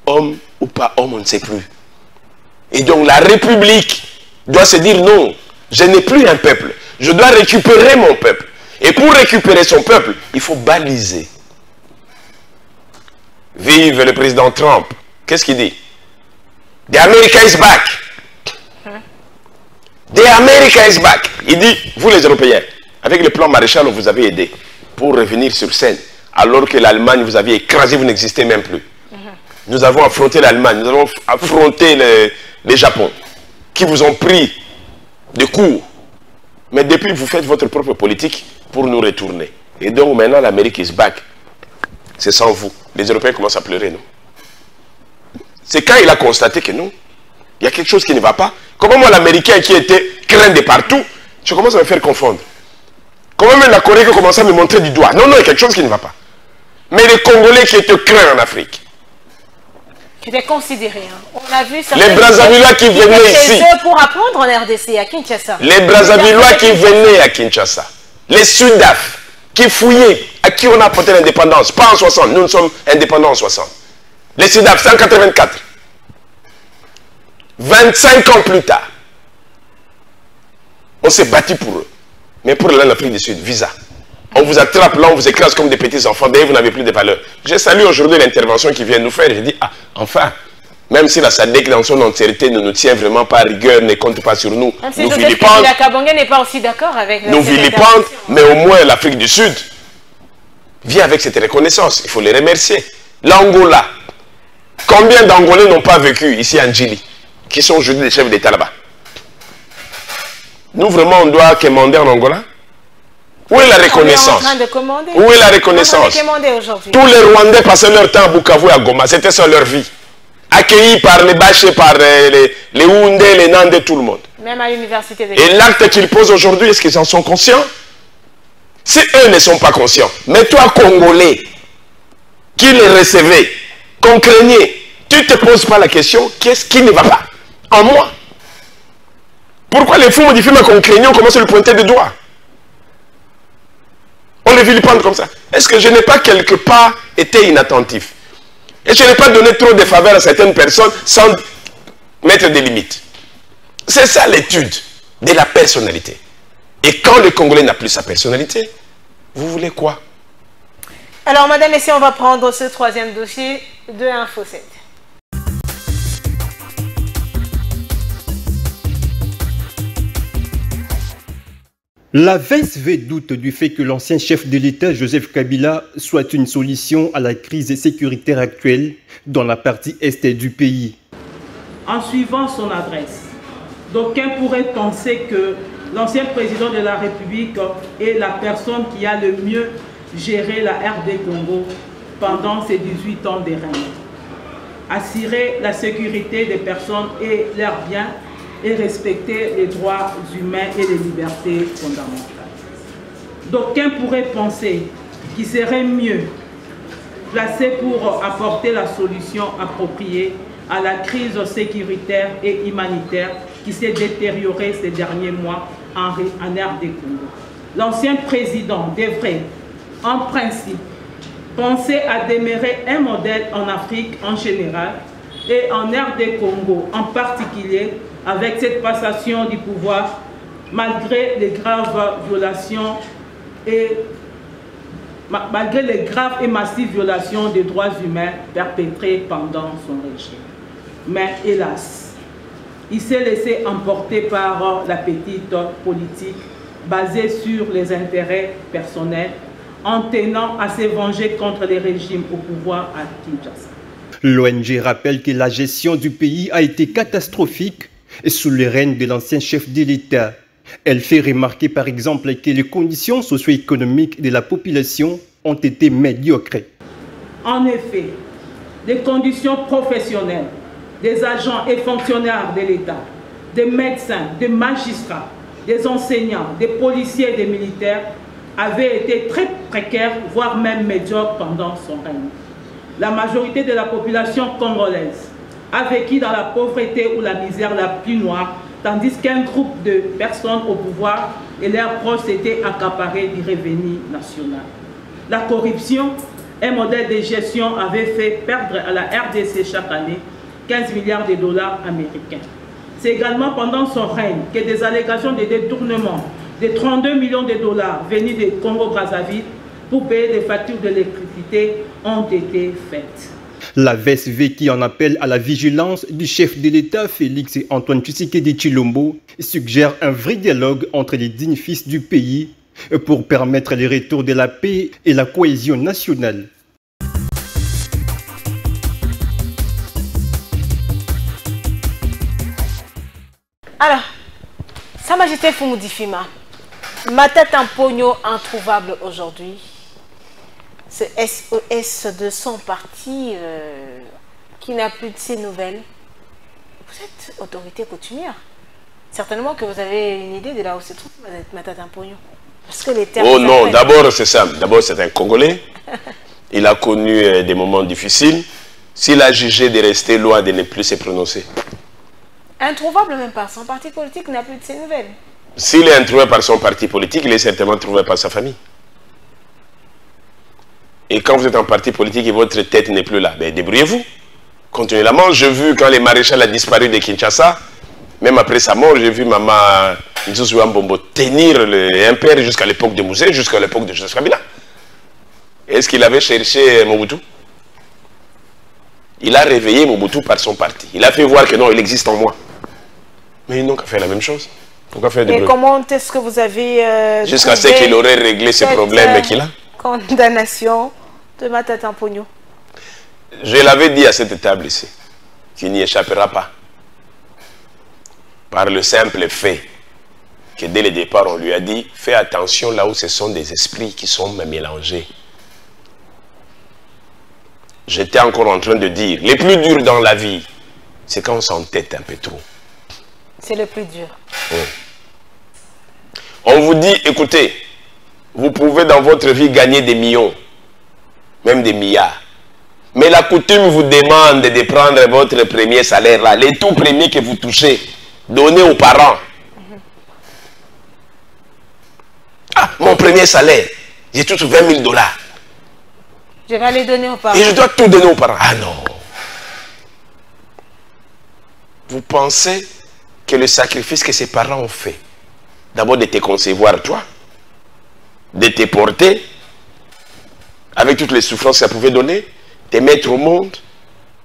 Speaker 2: Homme ou pas homme, on ne sait plus. Et donc la République doit se dire non, je n'ai plus un peuple. Je dois récupérer mon peuple. Et pour récupérer son peuple, il faut baliser. Vive le président Trump. Qu'est-ce qu'il dit? The America is back. The America is back. Il dit, vous les Européens, avec le plan Maréchal, on vous avait aidé pour revenir sur scène, alors que l'Allemagne vous avait écrasé, vous n'existez même plus. Nous avons affronté l'Allemagne, nous avons affronté les Japon, qui vous ont pris de court. Mais depuis, vous faites votre propre politique pour nous retourner. Et donc maintenant, l'Amérique is back. C'est sans vous. Les Européens commencent à pleurer, non? C'est quand il a constaté que non, il y a quelque chose qui ne va pas. Comment moi, l'Américain qui était craint de partout, je commence à me faire confondre. Comment même la Corée qui commence à me montrer du doigt. Non, non, il y a quelque chose qui ne va pas. Mais les Congolais qui étaient craints en Afrique.
Speaker 1: Qui étaient considérés. Hein. On a vu ça.
Speaker 2: Les Brazzavillois qui venaient ici.
Speaker 1: Pour apprendre en RDC à Kinshasa.
Speaker 2: Les Brazzavillois qui venaient à Kinshasa. Les Sudaf qui fouillaient, à qui on a apporté l'indépendance. Pas en 60, nous sommes indépendants en 60. Les SIDAP, 184. 25 ans plus tard, on s'est battu pour eux. Mais pour aller en Afrique du Sud, visa. On vous attrape là, on vous écrase comme des petits enfants. D'ailleurs, vous n'avez plus de valeur. J'ai salué aujourd'hui l'intervention qui vient nous faire. J'ai dit, ah, enfin, même si la SADC dans son entièreté ne nous tient vraiment pas à rigueur, ne compte pas sur nous,
Speaker 1: même si
Speaker 2: nous vilipendent.
Speaker 1: La Kabangé n'est pas aussi d'accord avec
Speaker 2: nous vilipendent, mais au moins l'Afrique du Sud vient avec cette reconnaissance. Il faut les remercier. L'Angola. Combien d'Angolais n'ont pas vécu ici en Djili, qui sont aujourd'hui des chefs d'État là-bas? Nous, vraiment, on doit commander en Angola? Où est la reconnaissance? Où est la reconnaissance? Tous les Rwandais passaient leur temps à Bukavu et à Goma. C'était ça leur vie. Accueillis par les Bachés, par les Houndés, les Nandés, tout le monde.
Speaker 1: Même à l'université.
Speaker 2: Et l'acte qu'ils posent aujourd'hui, est-ce qu'ils en sont conscients? Si eux ne sont pas conscients, mais toi, Congolais, qui les recevait, qu'on craignait, tu ne te poses pas la question, qu'est-ce qui ne va pas en moi? Pourquoi les fous modifient ma qu'on craignait, on commence à le pointer du doigt? On les vilipende comme ça. Est-ce que je n'ai pas quelque part été inattentif? Et je n'ai pas donné trop de faveurs à certaines personnes sans mettre des limites? C'est ça l'étude de la personnalité. Et quand le Congolais n'a plus sa personnalité, vous voulez quoi?
Speaker 1: Alors, madame, messieurs, on va prendre ce troisième dossier de Info 7.
Speaker 10: La VSV doute du fait que l'ancien chef de l'État, Joseph Kabila, soit une solution à la crise sécuritaire actuelle dans la partie est du pays.
Speaker 11: En suivant son adresse, d'aucuns pourraient penser que l'ancien président de la République est la personne qui a le mieux géré la RD Congo pendant ses 18 ans de règne. Assurer la sécurité des personnes et leurs biens et respecter les droits humains et les libertés fondamentales. D'aucuns pourraient penser qu'il serait mieux placé pour apporter la solution appropriée à la crise sécuritaire et humanitaire qui s'est détériorée ces derniers mois en RD Congo. L'ancien président devrait, en principe, penser à demeurer un modèle en Afrique en général et en RD Congo en particulier, avec cette passation du pouvoir, malgré les graves violations et massives violations des droits humains perpétrées pendant son régime. Mais hélas, il s'est laissé emporter par l'appétit politique basé sur les intérêts personnels, en tenant à se venger contre les régimes au pouvoir à Kinshasa.
Speaker 10: L'ONG rappelle que la gestion du pays a été catastrophique sous le règne de l'ancien chef de l'État. Elle fait remarquer par exemple que les conditions socio-économiques de la population ont été médiocres.
Speaker 11: En effet, les conditions professionnelles des agents et fonctionnaires de l'État, des médecins, des magistrats, des enseignants, des policiers et des militaires avaient été très précaires, voire même médiocres pendant son règne. La majorité de la population congolaise a vécu dans la pauvreté ou la misère la plus noire, tandis qu'un groupe de personnes au pouvoir et leurs proches s'étaient accaparés du revenu national. La corruption, un modèle de gestion, avait fait perdre à la RDC chaque année 15 milliards de dollars américains. C'est également pendant son règne que des allégations de détournement de 32 millions de dollars venus de Congo-Brazzaville pour payer des factures d'électricité ont été faites.
Speaker 10: La VSV qui en appelle à la vigilance du chef de l'État, Félix Antoine Tshisekedi Tshilombo, suggère un vrai dialogue entre les dignes fils du pays pour permettre le retour de la paix et la cohésion nationale.
Speaker 1: Alors, Sa Majesté Fumudifima, Matata Mpogno introuvable aujourd'hui. Ce SOS de son parti qui n'a plus de ses nouvelles. Vous êtes autorité coutumière. Certainement que vous avez une idée de là où se trouve Matata Mpogno. Parce que les termes.
Speaker 2: Oh non, d'abord c'est ça. D'abord c'est un Congolais. Il a connu des moments difficiles. S'il a jugé de rester loin, de ne plus se prononcer.
Speaker 1: Introuvable même pas. Son parti politique n'a plus de ses nouvelles.
Speaker 2: S'il est introuvé par son parti politique, il est certainement trouvé par sa famille. Et quand vous êtes en parti politique et votre tête n'est plus là, ben débrouillez-vous. continuellement. J'ai vu quand les maréchals a disparu de Kinshasa, même après sa mort, j'ai vu Maman Nzouzu Mbombo tenir un père jusqu'à l'époque de Mouzé, jusqu'à l'époque de Joseph Kabila. Est-ce qu'il avait cherché Mobutu? Il a réveillé Mobutu par son parti. Il a fait voir que non, il existe en moi. Mais ils n'ont qu'à faire la même chose. Pourquoi faire du bruit?
Speaker 1: Et comment est-ce que vous avez...
Speaker 2: jusqu'à ce qu'il aurait réglé ces problèmes qu'il a.
Speaker 1: Condamnation de Matata Pogno.
Speaker 2: Je l'avais dit à cette table ici, qu'il n'y échappera pas. Par le simple fait que dès le départ, on lui a dit, fais attention là où ce sont des esprits qui sont mélangés. J'étais encore en train de dire, les plus durs dans la vie, c'est quand on s'entête un peu trop.
Speaker 1: C'est le plus dur.
Speaker 2: Oui. On vous dit, écoutez, vous pouvez dans votre vie gagner des millions, même des milliards. Mais la coutume vous demande de prendre votre premier salaire là, les tout premiers que vous touchez, donner aux parents. Ah, mon premier salaire, j'ai touché 20 000 $.
Speaker 1: Je vais les donner aux parents.
Speaker 2: Et je dois tout donner aux parents. Ah non. Vous pensez que le sacrifice que ses parents ont fait, d'abord de te concevoir toi, de te porter, avec toutes les souffrances que ça pouvait donner, te mettre au monde,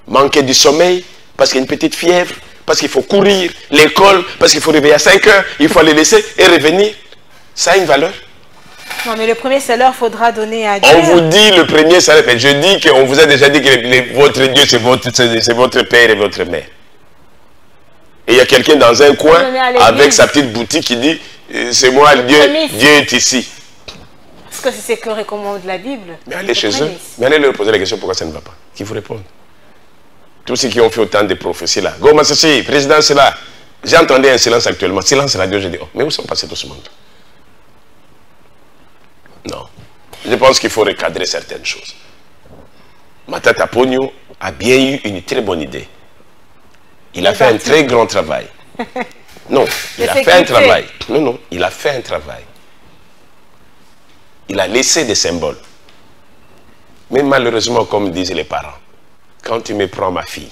Speaker 2: manquer du sommeil, parce qu'il y a une petite fièvre, parce qu'il faut courir, l'école, parce qu'il faut réveiller à 5 heures, il faut aller laisser et revenir, ça a une valeur.
Speaker 1: Non, mais le premier salaire, il faudra donner à Dieu.
Speaker 2: On vous dit le premier salaire, je dis qu'on vous a déjà dit que votre Dieu, c'est votre père et votre mère. Et il y a quelqu'un dans un coin, avec sa petite boutique, qui dit, c'est moi, Dieu est ici.
Speaker 1: Est-ce que c'est ce que recommande la Bible?
Speaker 2: Mais allez chez eux, mais allez leur poser la question pourquoi ça ne va pas. Qu'ils vous répondent. Tous ceux qui ont fait autant de prophéties là. Goma Sassi, président, c'est là. J'ai entendu un silence actuellement. Silence radio, j'ai dit, oh, mais où sont passés tout ce monde? Non. Je pense qu'il faut recadrer certaines choses. Matata Pogno a bien eu une très bonne idée. Il a fait un très grand travail. Non, il a fait un travail. Non, non, il a fait un travail. Il a laissé des symboles. Mais malheureusement, comme disent les parents, quand tu me prends ma fille,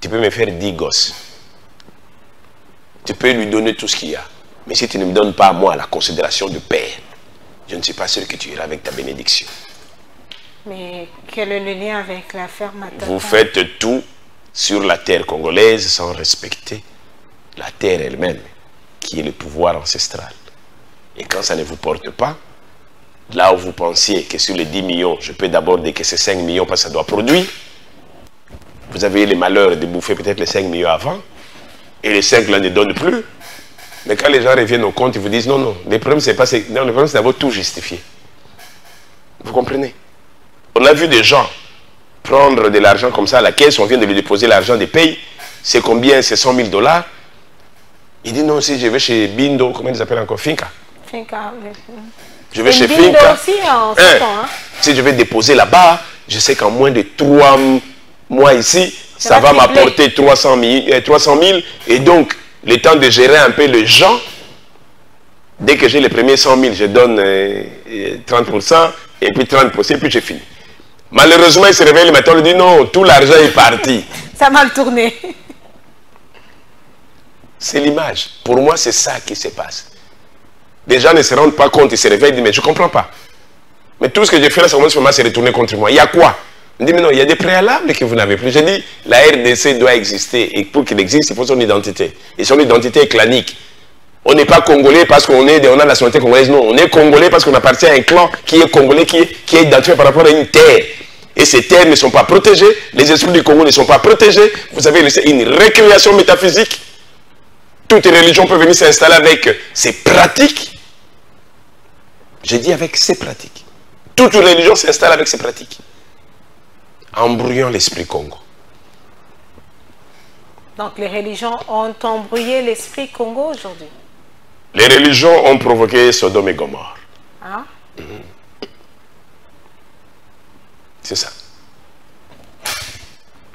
Speaker 2: tu peux me faire 10 gosses. Tu peux lui donner tout ce qu'il y a. Mais si tu ne me donnes pas à moi la considération de père, je ne suis pas sûr que tu iras avec ta bénédiction.
Speaker 1: Mais quel est le lien avec l'affaire Matata?
Speaker 2: Vous faites tout sur la terre congolaise sans respecter la terre elle-même, qui est le pouvoir ancestral. Et quand ça ne vous porte pas, là où vous pensiez que sur les 10 millions, je peux d'abord décaisser 5 millions parce que ça doit produire, vous avez eu le malheur de bouffer peut-être les 5 millions avant, et les 5 là ne donnent plus. Mais quand les gens reviennent au compte, ils vous disent non, non, le problème c'est pas... Non, le problème c'est d'abord tout justifier. Vous comprenez? On a vu des gens prendre de l'argent comme ça à la caisse, on vient de lui déposer l'argent des payes, c'est combien? C'est 100 000 $. Il dit non, si je vais chez Bindo, comment ils appellent encore? Finca.
Speaker 1: Finca, oui.
Speaker 2: Je vais chez
Speaker 1: Bindo
Speaker 2: Finca.
Speaker 1: aussi, en ce temps, hein?
Speaker 2: Si je vais déposer là-bas, je sais qu'en moins de 3 mois ici, ça va m'apporter 300 000. Et donc, le temps de gérer un peu les gens, dès que j'ai les premiers 100 000, je donne 30%, et puis 30%, et puis j'ai fini. Malheureusement, il se réveille le matin, il dit non, tout l'argent est parti.
Speaker 1: Ça a mal tourné.
Speaker 2: C'est l'image. Pour moi, c'est ça qui se passe. Les gens ne se rendent pas compte, ils se réveillent, ils disent mais je ne comprends pas. Mais tout ce que j'ai fait là, ça commence à se retourner contre moi. Il y a quoi? On dit mais non, il y a des préalables que vous n'avez plus. J'ai dit, la RDC doit exister. Et pour qu'il existe, il faut son identité. Et son identité est clanique. On n'est pas congolais parce qu'on a la nationalité congolaise. Non, on est congolais parce qu'on appartient à un clan qui est congolais, qui est identifié par rapport à une terre. Et ces terres ne sont pas protégées. Les esprits du Congo ne sont pas protégés. Vous avez laissé une récréation métaphysique. Toute religion peut venir s'installer avec ses pratiques. J'ai dit avec ses pratiques. Toute religion s'installe avec ses pratiques. Embrouillant l'esprit Congo.
Speaker 1: Donc les religions ont embrouillé l'esprit Congo aujourd'hui.
Speaker 2: Les religions ont provoqué Sodome et Gomorrhe.
Speaker 1: Hein?
Speaker 2: C'est ça.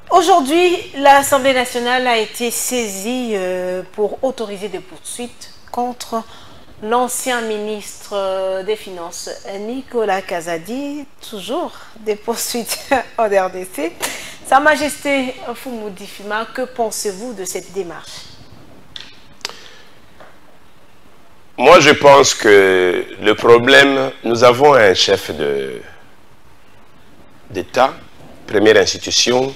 Speaker 1: Aujourd'hui, l'Assemblée nationale a été saisie pour autoriser des poursuites contre l'ancien ministre des Finances, Nicolas Kazadi. Toujours des poursuites en RDC. Sa Majesté Fumoudi Fima, que pensez-vous de cette démarche?
Speaker 2: Moi, je pense que le problème, nous avons un chef d'État, première institution,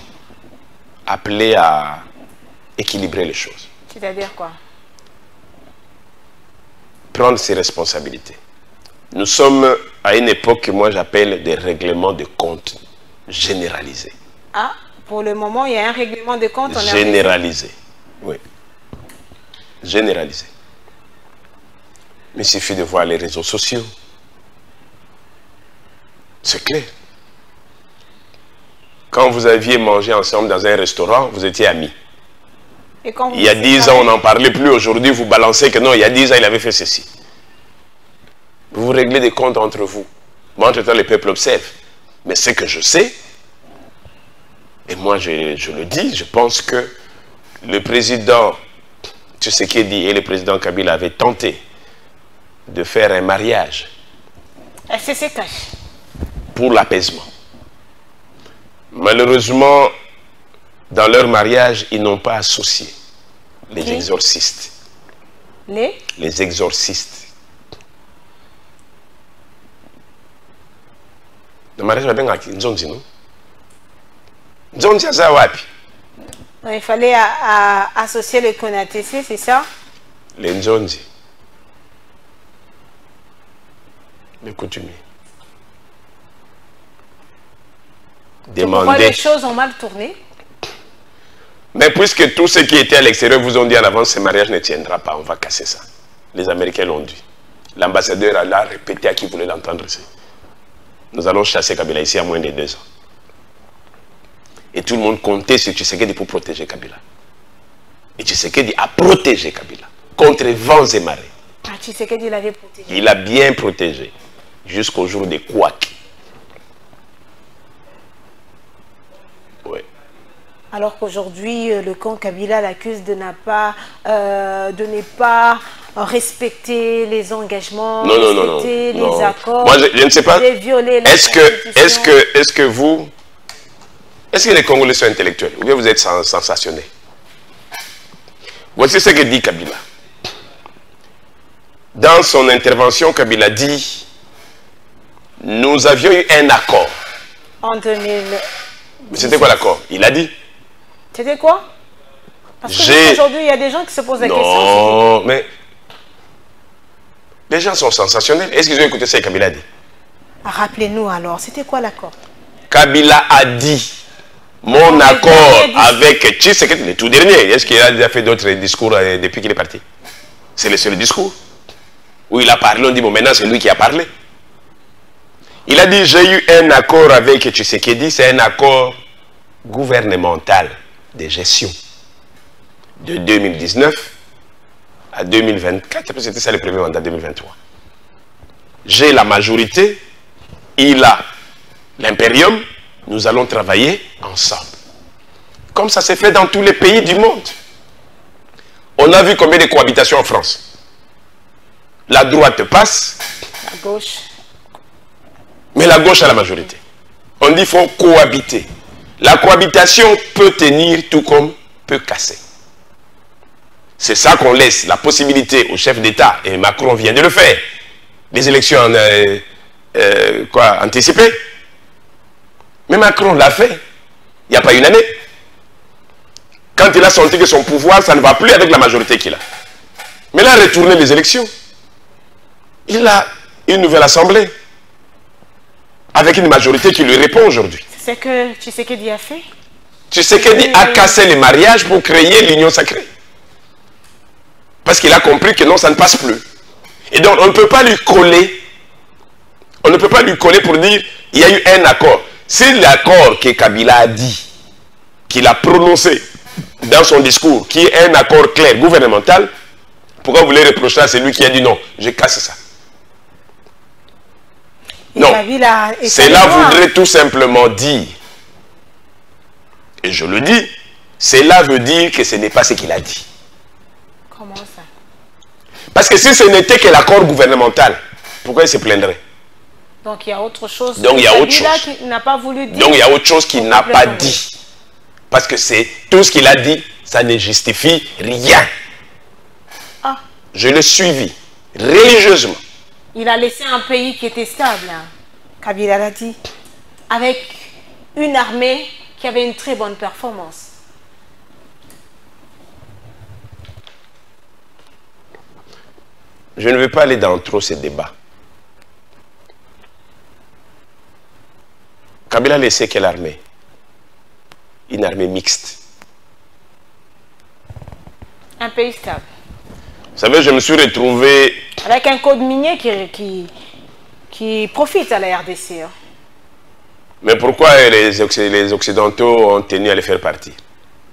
Speaker 2: appelé à équilibrer les choses.
Speaker 1: C'est-à-dire quoi?
Speaker 2: Prendre ses responsabilités. Nous sommes à une époque que moi j'appelle des règlements de compte généralisés.
Speaker 1: Ah, pour le moment, il y a un règlement de compte
Speaker 2: généralisé. Oui. Généralisé. Mais il suffit de voir les réseaux sociaux. C'est clair. Quand vous aviez mangé ensemble dans un restaurant, vous étiez amis.
Speaker 1: Et quand
Speaker 2: il y a 10 ans, on n'en parlait plus. Aujourd'hui, vous balancez que non, il y a 10 ans, il avait fait ceci. Vous vous réglez des comptes entre vous. Moi, entre-temps, le peuple observe. Mais ce que je sais, et moi je le dis, je pense que le président Tshisekedi et le président Kabila avaient tenté de faire un mariage pour l'apaisement. Malheureusement, dans leur mariage, ils n'ont pas associé les exorcistes. Les exorcistes. Le mariage va bien avec Nzonzi, non? Nzonzi a ça wapi?
Speaker 1: Il fallait associer les Konatesi, c'est ça?
Speaker 2: Les Nzonzi. Les coutumiers.
Speaker 1: Pourquoi les choses ont mal tourné?
Speaker 2: Mais puisque tous ceux qui étaient à l'extérieur vous ont dit en avance, ce mariage ne tiendra pas, on va casser ça. Les Américains l'ont dit. L'ambassadeur l'a répété à qui voulait l'entendre. Nous allons chasser Kabila ici à moins de 2 ans. Et tout le monde comptait sur Tshisekedi pour protéger Kabila. Et Tshisekedi a protégé Kabila contre vents et marées.
Speaker 1: Ah, Tshisekedi l'avait protégé.
Speaker 2: Il a bien protégé jusqu'au jour des couacs. Oui.
Speaker 1: Alors qu'aujourd'hui, le camp Kabila l'accuse de ne pas respecter les engagements, respecter les accords.
Speaker 2: Moi, je ne sais pas. Est-ce que les Congolais sont intellectuels ou bien vous êtes sensationnels? Voici ce que dit Kabila. Dans son intervention, Kabila dit: nous avions eu un accord.
Speaker 1: En 2000.
Speaker 2: Mais c'était quoi l'accord? Il a dit.
Speaker 1: C'était quoi? Parce qu'aujourd'hui, il y a des gens qui se posent la question.
Speaker 2: Non, mais les gens sont sensationnels. Est-ce qu'ils ont écouté ce que Kabila a dit?
Speaker 1: Rappelez-nous alors, c'était quoi l'accord?
Speaker 2: Kabila a dit: mon accord avec Tshisekedi, le tout dernier. Est-ce qu'il a déjà fait d'autres discours depuis qu'il est parti? C'est le seul discours où il a parlé. On dit: bon, maintenant c'est lui qui a parlé. Il a dit: j'ai eu un accord avec Tshisekedi, c'est un accord gouvernemental de gestion de 2019 à 2024, c'était ça le premier mandat 2023. J'ai la majorité, il a l'impérium, nous allons travailler ensemble. Comme ça s'est fait dans tous les pays du monde. On a vu combien de cohabitations en France. La droite passe.
Speaker 1: La gauche.
Speaker 2: Mais la gauche a la majorité. On dit qu'il faut cohabiter. La cohabitation peut tenir tout comme peut casser. C'est ça qu'on laisse la possibilité au chef d'État, et Macron vient de le faire, les élections anticipées. Mais Macron l'a fait. Il n'y a pas une année. Quand il a senti que son pouvoir, ça ne va plus avec la majorité qu'il a. Mais il a retourné les élections. Il a une nouvelle assemblée. Avec une majorité qui lui répond aujourd'hui.
Speaker 1: C'est ce que Tshisekedi a fait.
Speaker 2: Tshisekedi a cassé les mariages pour créer l'union sacrée. Parce qu'il a compris que non, ça ne passe plus. Et donc, on ne peut pas lui coller. On ne peut pas lui coller pour dire il y a eu un accord. C'est l'accord que Kabila a dit, qu'il a prononcé dans son discours, qui est un accord clair, gouvernemental. Pourquoi vous voulez reprocher à celui qui a dit non, je casse ça? Non, cela voudrait tout simplement dire, et je le dis, cela veut dire que ce n'est pas ce qu'il a dit.
Speaker 1: Comment ça?
Speaker 2: Parce que si ce n'était que l'accord gouvernemental, pourquoi il se plaindrait?
Speaker 1: Donc il y a autre chose.
Speaker 2: Donc il y a autre chose.
Speaker 1: Qui n'a pas voulu dire.
Speaker 2: Donc il y a autre chose qu'il n'a pas dit. Parce que c'est tout ce qu'il a dit, ça ne justifie rien.
Speaker 1: Ah.
Speaker 2: Je l'ai suivi religieusement.
Speaker 1: Il a laissé un pays qui était stable, hein. Kabila l'a dit, avec une armée qui avait une très bonne performance.
Speaker 2: Je ne veux pas aller dans trop ces débats. Kabila a laissé quelle armée? Une armée mixte.
Speaker 1: Un pays stable.
Speaker 2: Vous savez, je me suis retrouvé...
Speaker 1: Avec un code minier qui profite à la RDC. Hein.
Speaker 2: Mais pourquoi les Occidentaux ont tenu à les faire partir?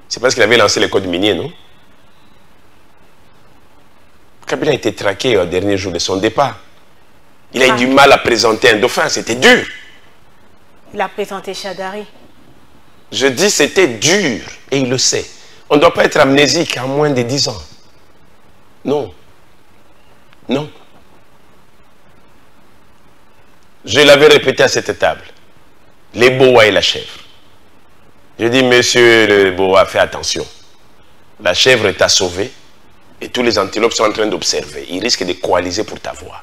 Speaker 2: C'est parce qu'il avait lancé les codes miniers, non? Kabila a été traqué au dernier jour de son départ. Il a eu du mal à présenter un dauphin, c'était dur.
Speaker 1: Il a présenté Chadari.
Speaker 2: Je dis c'était dur, et il le sait. On ne doit pas être amnésique à moins de 10 ans. Non. Non. Je l'avais répété à cette table. Les boas et la chèvre. Je dis, monsieur le boa, fais attention. La chèvre t'a sauvé et tous les antilopes sont en train d'observer. Ils risquent de coaliser pour ta voix.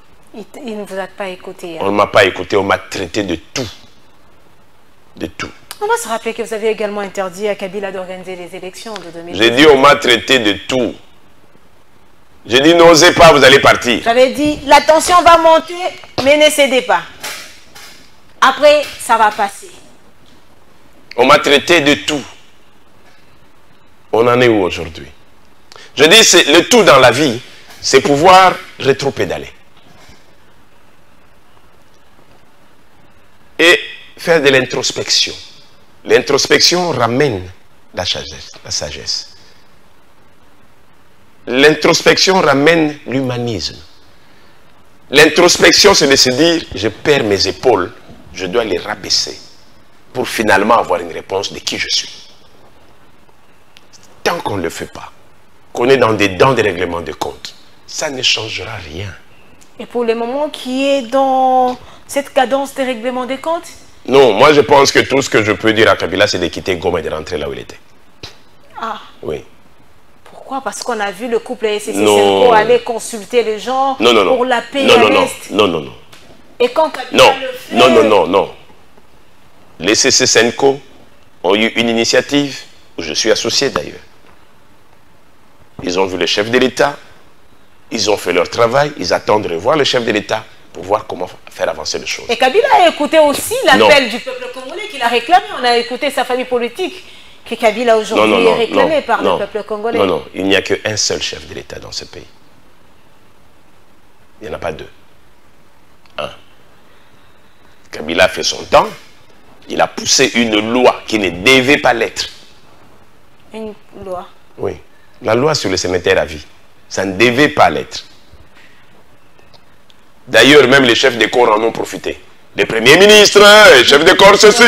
Speaker 1: Il ne vous a pas écouté. Hein.
Speaker 2: On ne m'a pas écouté, on m'a traité de tout. De tout.
Speaker 1: On va se rappeler que vous avez également interdit à Kabila d'organiser les élections de 2010.
Speaker 2: J'ai dit, on m'a traité de tout. J'ai dit, n'osez pas, vous allez partir.
Speaker 1: J'avais dit, la tension va monter, mais ne cédez pas. Après, ça va passer.
Speaker 2: On m'a traité de tout. On en est où aujourd'hui? Je dis, le tout dans la vie, c'est pouvoir rétropédaler. Et faire de l'introspection. L'introspection ramène la sagesse. L'introspection ramène l'humanisme. L'introspection, c'est de se dire, je perds mes épaules, je dois les rabaisser pour finalement avoir une réponse de qui je suis. Tant qu'on ne le fait pas, qu'on est dans des règlements de compte, ça ne changera rien.
Speaker 1: Et pour le moment, qui est dans cette cadence de règlement des comptes?
Speaker 2: Non, moi je pense que tout ce que je peux dire à Kabila, c'est de quitter Goma et de rentrer là où il était.
Speaker 1: Ah.
Speaker 2: Oui.
Speaker 1: Pourquoi? Parce qu'on a vu le couple SSC aller consulter les gens pour la paix à l'Est.
Speaker 2: Non.
Speaker 1: Et quand Kabila le fait...
Speaker 2: Non. Les CC-Senco ont eu une initiative, où je suis associé d'ailleurs. Ils ont vu le chef de l'État, ils ont fait leur travail, ils attendent de revoir le chef de l'État pour voir comment faire avancer les choses.
Speaker 1: Et Kabila a écouté aussi l'appel du peuple congolais qu'il a réclamé. On a écouté sa famille politique que Kabila aujourd'hui est réclamé par le peuple congolais.
Speaker 2: Non, il n'y a qu'un seul chef de l'État dans ce pays. Il n'y en a pas deux. Un. Kabila a fait son temps. Il a poussé une loi qui ne devait pas l'être.
Speaker 1: Une loi?
Speaker 2: Oui. La loi sur le cimetière à vie. Ça ne devait pas l'être. D'ailleurs, même les chefs de corps en ont profité. Les premiers ministres, les chefs de corps, ceci.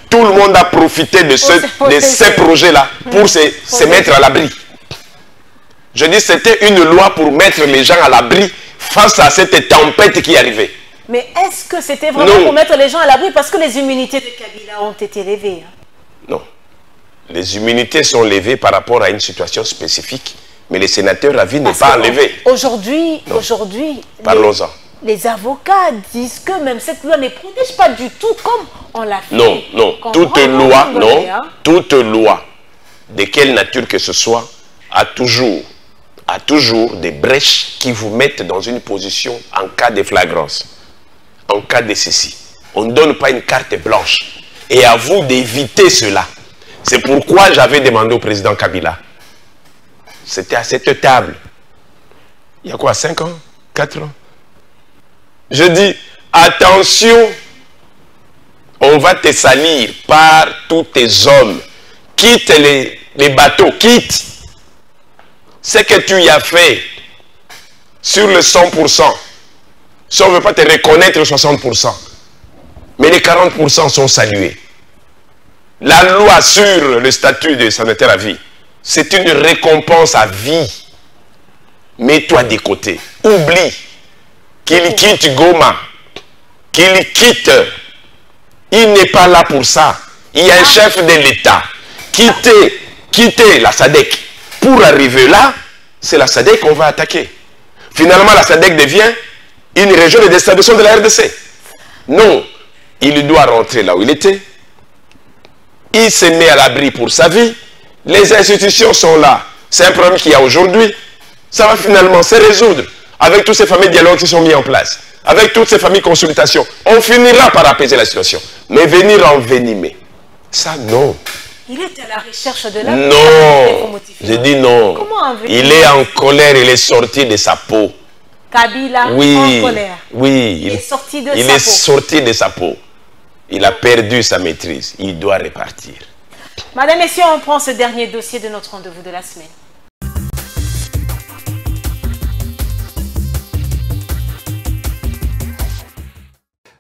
Speaker 2: Tout le monde a profité de ces projets-là pour se mettre à l'abri. Je dis c'était une loi pour mettre les gens à l'abri face à cette tempête qui arrivait.
Speaker 1: Mais est-ce que c'était vraiment pour mettre les gens à l'abri parce que les immunités de Kabila ont été levées?
Speaker 2: Non. Les immunités sont levées par rapport à une situation spécifique, mais les sénateurs à vie n'est pas enlevé.
Speaker 1: Aujourd'hui,
Speaker 2: parlons-en.
Speaker 1: Les avocats disent que même cette loi ne protège pas du tout comme on l'a fait.
Speaker 2: Non. Toute loi, de quelle nature que ce soit, a toujours des brèches qui vous mettent dans une position en cas de flagrance. En cas de ceci. On ne donne pas une carte blanche. Et à vous d'éviter cela. C'est pourquoi j'avais demandé au président Kabila. C'était à cette table. Il y a quoi, 5 ans 4 ans? Je dis, attention, on va te salir par tous tes hommes. Quitte les bateaux, quitte. Ce que tu y as fait sur le 100%. Si on ne veut pas te reconnaître 60%. Mais les 40% sont salués. La loi sur le statut de sénateur à vie, c'est une récompense à vie. Mets-toi de côté. Oublie qu'il quitte Goma. Qu'il quitte. Il n'est pas là pour ça. Il y a un chef de l'État quitter la SADC pour arriver là, c'est la SADC qu'on va attaquer. Finalement, la SADC devient une région de déstabilisation de la RDC. Non, il doit rentrer là où il était. Il se met à l'abri pour sa vie. Les institutions sont là. C'est un problème qu'il y a aujourd'hui. Ça va finalement se résoudre avec toutes ces familles de dialogue qui sont mis en place, avec toutes ces familles de consultation. On finira par apaiser la situation. Mais venir envenimer, ça non.
Speaker 1: Il est à la recherche de la...
Speaker 2: Non, je dis non. Il est en colère, il est sorti de sa peau.
Speaker 1: Kabila
Speaker 2: oui,
Speaker 1: en colère.
Speaker 2: Oui,
Speaker 1: il est sorti de
Speaker 2: il
Speaker 1: sa
Speaker 2: est
Speaker 1: peau.
Speaker 2: Sorti de sa peau. Il a perdu sa maîtrise. Il doit repartir.
Speaker 1: Madame, messieurs, on prend ce dernier dossier de notre rendez-vous de la semaine.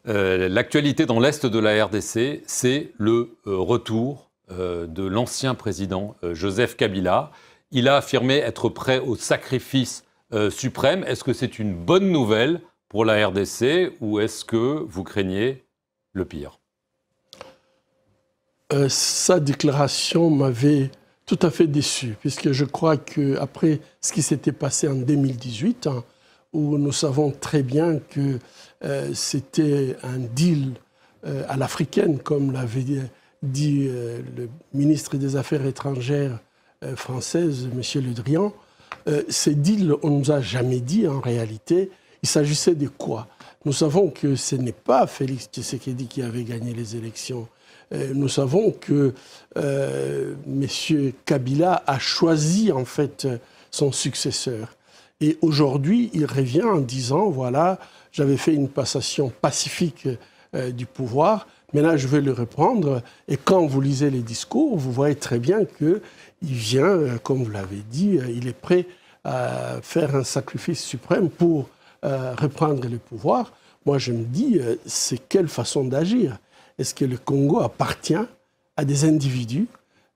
Speaker 12: L'actualité dans l'Est de la RDC, c'est le retour de l'ancien président Joseph Kabila. Il a affirmé être prêt au sacrifice suprême. Est-ce que c'est une bonne nouvelle pour la RDC ou est-ce que vous craignez le pire?
Speaker 13: Sa déclaration m'avait tout à fait déçu, puisque je crois qu'après ce qui s'était passé en 2018, hein, où nous savons très bien que c'était un deal à l'africaine, comme l'avait dit le ministre des Affaires étrangères française, M. Le Drian. Ces deals, on ne nous a jamais dit en réalité, il s'agissait de quoi? Nous savons que ce n'est pas Félix Tshisekedi qui avait gagné les élections. Nous savons que M. Kabila a choisi en fait son successeur. Et aujourd'hui, il revient en disant, voilà, j'avais fait une passation pacifique du pouvoir, maintenant je vais le reprendre. Et quand vous lisez les discours, vous voyez très bien qu'il vient, comme vous l'avez dit, il est prêt à faire un sacrifice suprême pour reprendre le pouvoir. Moi, je me dis, c'est quelle façon d'agir? Est-ce que le Congo appartient à des individus?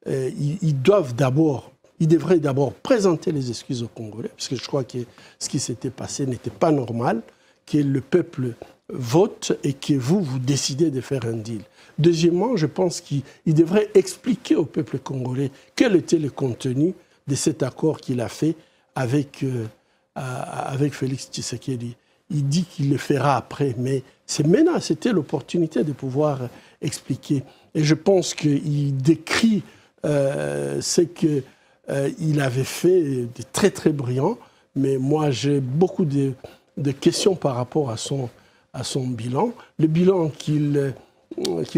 Speaker 13: Ils devraient d'abord présenter les excuses aux Congolais, parce que je crois que ce qui s'était passé n'était pas normal, que le peuple vote et que vous décidez de faire un deal. Deuxièmement, je pense qu'il devrait expliquer au peuple congolais quel était le contenu de cet accord qu'il a fait avec Félix Tshisekedi. Il dit qu'il le fera après, mais c'est maintenant, c'était l'opportunité de pouvoir expliquer. Et je pense qu'il décrit ce qu'il avait fait de très très brillant, mais moi j'ai beaucoup de questions par rapport à son bilan. Le bilan qu'il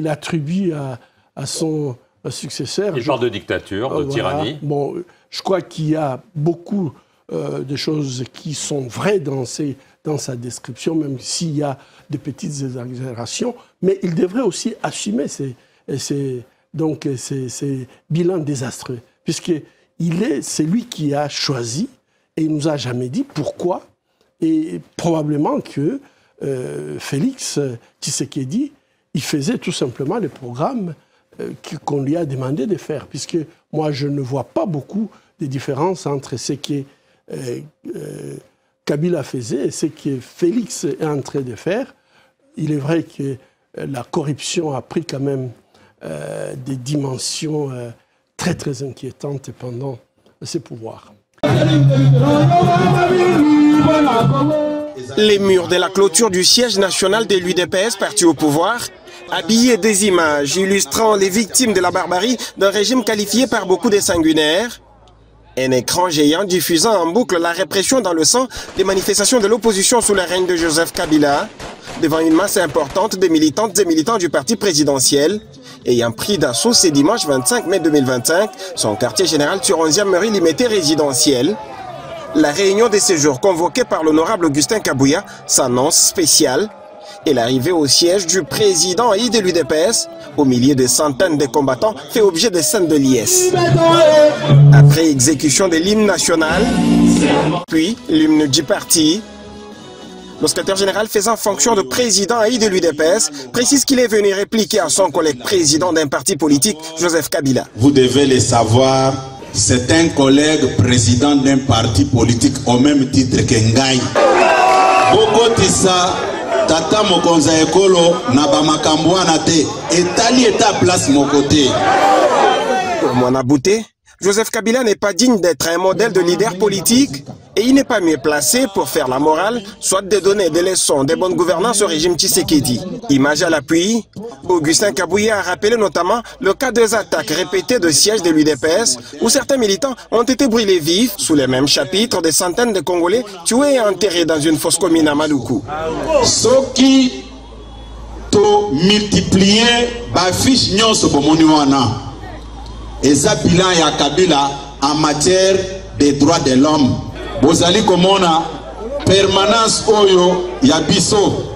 Speaker 13: attribue à son successeur.
Speaker 12: Il parle de dictature, de tyrannie.
Speaker 13: Bon, je crois qu'il y a beaucoup de choses qui sont vraies dans sa description, même s'il y a de petites exagérations, mais il devrait aussi assumer ces bilans désastreux, c'est lui qui a choisi et il ne nous a jamais dit pourquoi, et probablement que Félix Tshisekedi, il faisait tout simplement le programme qu'on lui a demandé de faire, puisque moi je ne vois pas beaucoup de différence entre ce que Kabila faisait et ce que Félix est en train de faire. Il est vrai que la corruption a pris quand même des dimensions très très inquiétantes pendant ses pouvoirs.
Speaker 14: Les murs de la clôture du siège national de l'UDPS, parti au pouvoir, habillés des images illustrant les victimes de la barbarie d'un régime qualifié par beaucoup de sanguinaire. Un écran géant diffusant en boucle la répression dans le sang des manifestations de l'opposition sous le règne de Joseph Kabila, devant une masse importante de militantes et militants du parti présidentiel, ayant pris d'assaut ce dimanche 25 mai 2025 son quartier général sur 11e mairie limitée résidentielle. La réunion de séjour convoquée par l'honorable Augustin Kabouya s'annonce spéciale et l'arrivée au siège du président et de l'UDPS, au milieu de centaines de combattants, fait objet de scènes de liesse. Après exécution de l'hymne national, puis l'hymne du parti, le secrétaire général faisant fonction de président et de l'UDPS précise qu'il est venu répliquer à son collègue président d'un parti politique, Joseph Kabila.
Speaker 15: Vous devez le savoir, c'est un collègue président d'un parti politique au même titre que Ngaï. Bokotisa, Tata Mokonza Ekolo, Naba Makambouana te, Etali est à place mon côté.
Speaker 14: Pour Moana Bouté, Joseph Kabila n'est pas digne d'être un modèle de leader politique et il n'est pas mieux placé pour faire la morale, soit de donner des leçons de bonne gouvernance au régime Tshisekedi. Image à l'appui, Augustin Kabouya a rappelé notamment le cas des attaques répétées de sièges de l'UDPS où certains militants ont été brûlés vifs. Sous les mêmes chapitres, des centaines de Congolais tués et enterrés dans une fosse commune à Maluku.
Speaker 15: Soki to multiplier bafiche nyonso bomoni wana eza bilan ya Kabila en matière des droits de l'homme. Bozali komona permanence oyo ya biso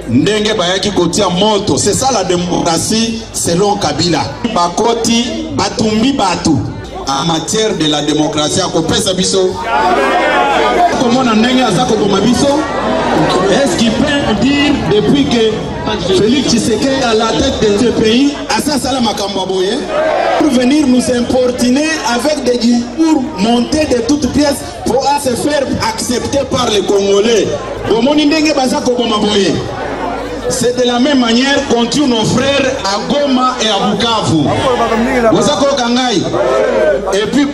Speaker 15: ndenge bayaki kotia moto. C'est ça la démocratie selon Kabila. Bakoti batumbi batu en matière de la démocratie akopesa biso. Komona ndenge azako boma biso. Est-ce qu'il peut dire depuis que Félix Tshisekedi est à la tête de ce pays, pour venir nous importuner avec des discours montés de toutes pièces pour se faire accepter par les Congolais? C'est de la même manière qu'on tue nos frères à Goma et à Bukavu. Et puis,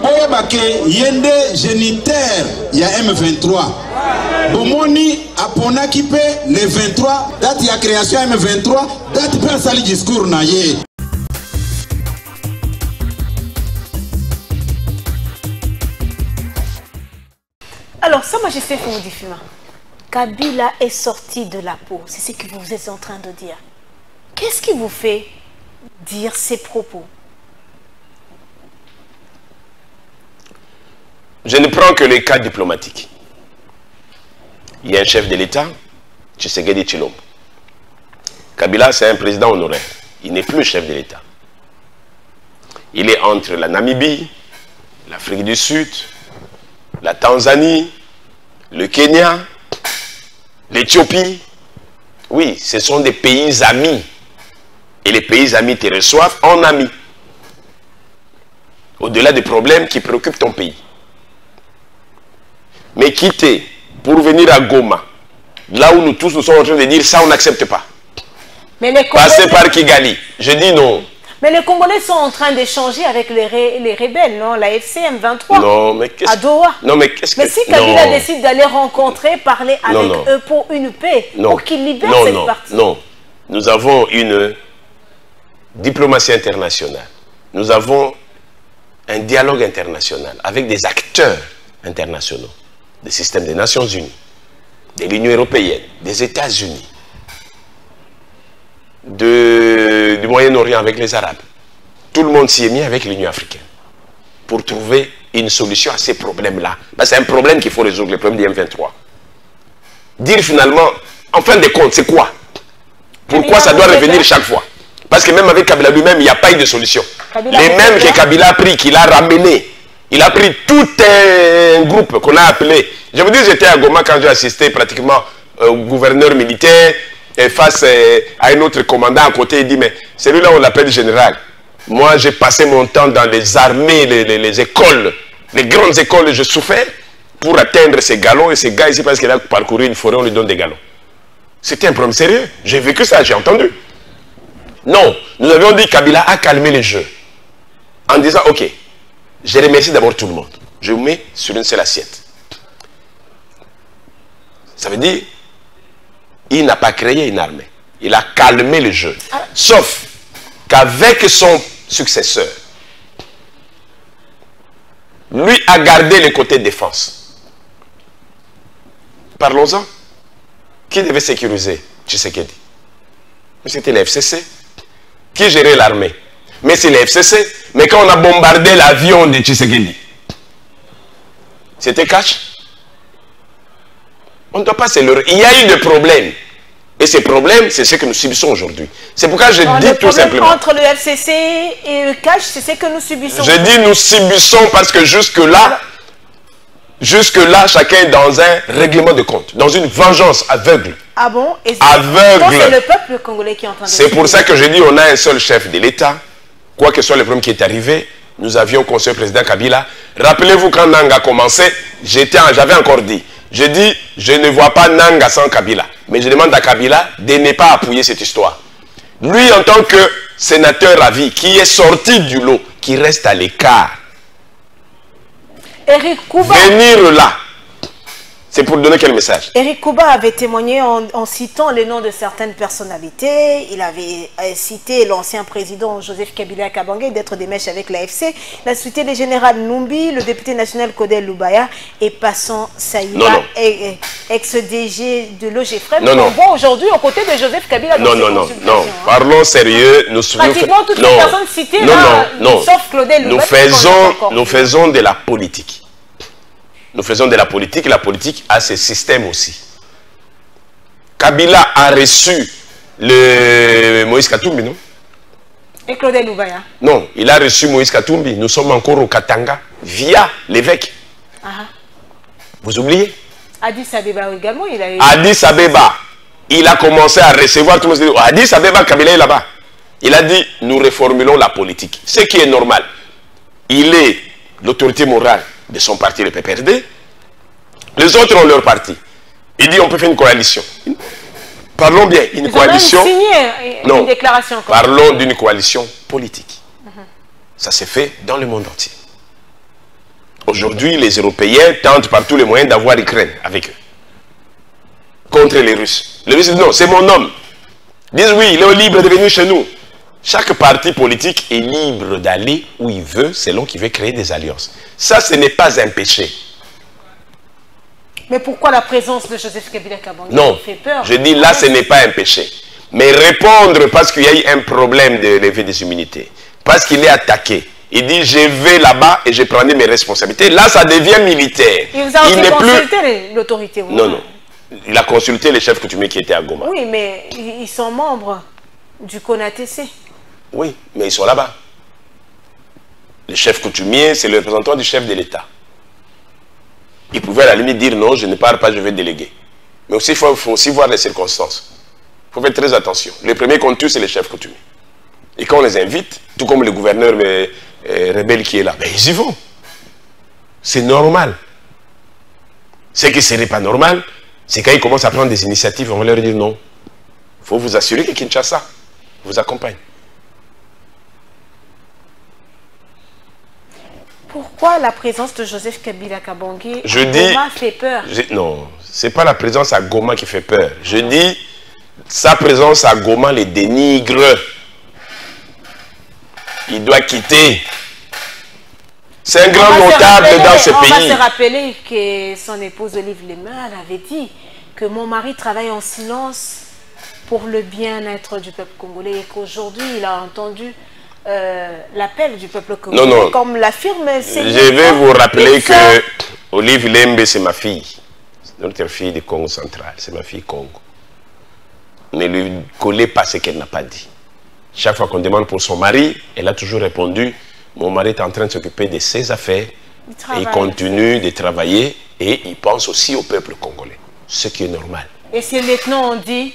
Speaker 15: Yende génitaire, il y a M23. Bomoni apona kipe le 23, date ya création M23, date per sali discours na ye.
Speaker 1: Alors, Sa Majesté Foumoudi Fuma, Kabila est sorti de la peau, c'est ce que vous êtes en train de dire. Qu'est-ce qui vous fait dire ces propos?
Speaker 2: Je ne prends que les cas diplomatiques. Il y a un chef de l'État, Tshisekedi Tshilombo. Kabila, c'est un président honoraire. Il n'est plus chef de l'État. Il est entre la Namibie, l'Afrique du Sud, la Tanzanie, le Kenya, l'Éthiopie. Oui, ce sont des pays amis. Et les pays amis te reçoivent en ami. Au-delà des problèmes qui préoccupent ton pays. Mais quitter pour venir à Goma, là où nous tous nous sommes en train de dire ça, on n'accepte pas.
Speaker 1: Mais les Congolais...
Speaker 2: Passer par Kigali, je dis non.
Speaker 1: Mais les Congolais sont en train d'échanger avec les rebelles, non? La FCM 23
Speaker 2: non, mais qu'est-ce...
Speaker 1: à Doha.
Speaker 2: Non, mais qu'est-ce que...
Speaker 1: Mais si Kabila décide d'aller rencontrer, parler avec eux pour une paix, pour qu'ils libèrent cette partie.
Speaker 2: Non, nous avons une diplomatie internationale. Nous avons un dialogue international avec des acteurs internationaux. Des systèmes des Nations Unies, de l'Union européenne, des États-Unis, du Moyen-Orient avec les Arabes. Tout le monde s'y est mis avec l'Union africaine pour trouver une solution à ces problèmes-là. C'est un problème qu'il faut résoudre, le problème du M23. Dire finalement, en fin de compte, c'est quoi? Pourquoi ça doit revenir chaque fois? Parce que même avec Kabila lui-même, il n'y a pas eu de solution. Les mêmes que Kabila a pris, qu'il a ramené. Il a pris tout un groupe qu'on a appelé. Je vous dis, j'étais à Goma quand j'ai assisté pratiquement au gouverneur militaire et face à un autre commandant à côté. Il dit, mais celui-là, on l'appelle général. Moi, j'ai passé mon temps dans les armées, les écoles, les grandes écoles, je souffrais pour atteindre ces galons. Et ces gars ici, parce qu'il a parcouru une forêt, on lui donne des galons. C'était un problème sérieux. J'ai vécu ça, j'ai entendu. Non, nous avions dit Kabila a calmé les jeux. En disant, ok, je remercie d'abord tout le monde. Je vous mets sur une seule assiette. Ça veut dire, il n'a pas créé une armée. Il a calmé le jeu. Sauf qu'avec son successeur, lui a gardé le côté défense. Parlons-en. Qui devait sécuriser Tshisekedi? C'était le FCC. Qui gérait l'armée? Mais c'est le FCC. Mais quand on a bombardé l'avion de Tshisekedi, c'était cash. On ne doit pas se leurrer. Il y a eu des problèmes. Et ces problèmes, c'est ce que nous subissons aujourd'hui. C'est pourquoi je dis tout simplement.
Speaker 1: Entre le FCC et le cash, c'est ce que nous subissons.
Speaker 2: Je dis nous subissons parce que jusque-là, chacun est dans un règlement de compte, dans une vengeance aveugle.
Speaker 1: Ah bon?
Speaker 2: Aveugle.
Speaker 1: Donc c'est le peuple congolais qui est en train de...
Speaker 2: C'est pour ça que je dis on a un seul chef de l'État. Quoi que soit le problème qui est arrivé, nous avions conseillé le président Kabila. Rappelez-vous quand Nanga a commencé, j'avais encore dit, je dis, je ne vois pas Nanga sans Kabila. Mais je demande à Kabila de ne pas appuyer cette histoire. Lui, en tant que sénateur à vie qui est sorti du lot, qui reste à l'écart.
Speaker 1: Eric Kouba.
Speaker 2: Venir là, c'est pour donner quel message?
Speaker 1: Eric Kouba avait témoigné en citant les noms de certaines personnalités. Il avait cité l'ancien président Joseph Kabila Kabange d'être des mèches avec l'AFC. Il a cité le général Numbi, le député national Kodel Loubaya et Passant Saïba, ex-DG de l'OGFREM. On voit aujourd'hui aux côtés de Joseph Kabila.
Speaker 2: Non. Parlons sérieux.
Speaker 1: Pratiquement toutes les personnes citées là, sauf Claudel Loubaya.
Speaker 2: Nous faisons de la politique. Nous faisons de la politique, et la politique a ses systèmes aussi. Kabila a reçu le Moïse Katumbi, non?
Speaker 1: Et Claudel Loubaya?
Speaker 2: Non, il a reçu Moïse Katumbi. Nous sommes encore au Katanga, via l'évêque. Vous oubliez?
Speaker 1: Addis Abeba également, il a eu...
Speaker 2: Addis Abeba, il a commencé à recevoir tout le monde. Addis Abeba, Kabila est là-bas. Il a dit, nous reformulons la politique. Ce qui est normal. Il est l'autorité morale de son parti, le PPRD. Les autres ont leur parti. Il dit on peut faire une coalition. Parlons bien, une coalition.
Speaker 1: Ils ont signé une déclaration.
Speaker 2: Parlons d'une coalition politique. Ça s'est fait dans le monde entier. Aujourd'hui, les Européens tentent par tous les moyens d'avoir l'Ukraine avec eux. Contre les Russes. Les Russes disent non, c'est mon homme. Ils disent oui, il est libre de venir chez nous. Chaque parti politique est libre d'aller où il veut, selon qu'il veut créer des alliances. Ça, ce n'est pas un péché.
Speaker 1: Mais pourquoi la présence de Joseph Kabila Kabange fait peur?
Speaker 2: Je dis là, ce n'est pas un péché. Mais répondre parce qu'il y a eu un problème de levée des immunités, parce qu'il est attaqué, il dit je vais là-bas et je prendrai mes responsabilités. Là, ça devient militaire.
Speaker 1: Il vous a aussi consulté l'autorité?
Speaker 2: Non. Il a consulté les chefs coutumiers qui étaient à Goma.
Speaker 1: Oui, mais ils sont membres du CONATC.
Speaker 2: Oui, mais ils sont là-bas. Le chef coutumier, c'est le représentant du chef de l'État. Il pouvait à la limite dire non, je ne pars pas, je vais déléguer. Mais aussi, il faut aussi voir les circonstances. Il faut faire très attention. Le premier qu'on tue, c'est le chef coutumier. Et quand on les invite, tout comme le gouverneur rebelle qui est là, ben, ils y vont. C'est normal. Ce qui ne serait pas normal, c'est quand ils commencent à prendre des initiatives, on va leur dire non. Il faut vous assurer que Kinshasa vous accompagne.
Speaker 1: Pourquoi la présence de Joseph Kabila Kabange
Speaker 2: à Goma
Speaker 1: fait peur?
Speaker 2: Non, ce n'est pas la présence à Goma qui fait peur. Je dis, sa présence à Goma les dénigre. Il doit quitter. C'est un grand notable dans ce pays.
Speaker 1: On va se rappeler que son épouse Olive Lemal avait dit que mon mari travaille en silence pour le bien-être du peuple congolais et qu'aujourd'hui il a entendu l'appel du peuple congolais.
Speaker 2: Non.
Speaker 1: Comme l'affirme.
Speaker 2: Je vais vous rappeler que Olive Lembe, c'est ma fille. C'est notre fille du Congo central. C'est ma fille Congo. Ne lui collez pas ce qu'elle n'a pas dit. Chaque fois qu'on demande pour son mari, elle a toujours répondu mon mari est en train de s'occuper de ses affaires. Et il continue de travailler et il pense aussi au peuple congolais. Ce qui est normal.
Speaker 1: Et si maintenant on dit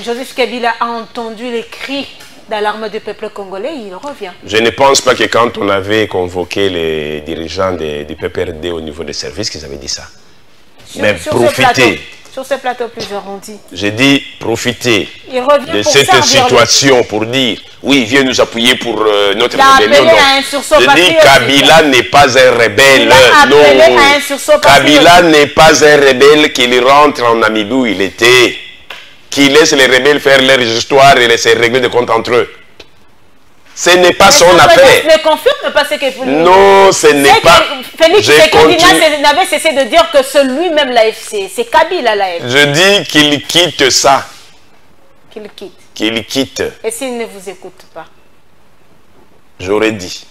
Speaker 1: Joseph Kabila a entendu les cris d'alarme du peuple congolais, il revient. Je
Speaker 2: ne pense pas que quand on avait convoqué les dirigeants du PPRD au niveau des services, qu'ils avaient dit ça. Mais profitez.
Speaker 1: Sur ce plateau, plusieurs ont dit.
Speaker 2: J'ai dit profitez de cette situation pour dire oui, viens nous appuyer pour notre rébellion. Je dis Kabila n'est pas un rebelle. Non. Kabila n'est pas un rebelle qu'il rentre en Namibie où il était. Qui laisse les rebelles faire leur histoire et laisser régler des comptes entre eux. Ce n'est pas son affaire.
Speaker 1: Ne confirme pas ce que vous dites.
Speaker 2: Non, ce n'est pas.
Speaker 1: Félix Tshisekedi n'avait cessé de dire que c'est lui-même l'AFC. C'est Kabila l'AFC.
Speaker 2: Je dis qu'il quitte ça.
Speaker 1: Qu'il quitte.
Speaker 2: Qu'il quitte.
Speaker 1: Et s'il ne vous écoute pas?
Speaker 2: J'aurais dit.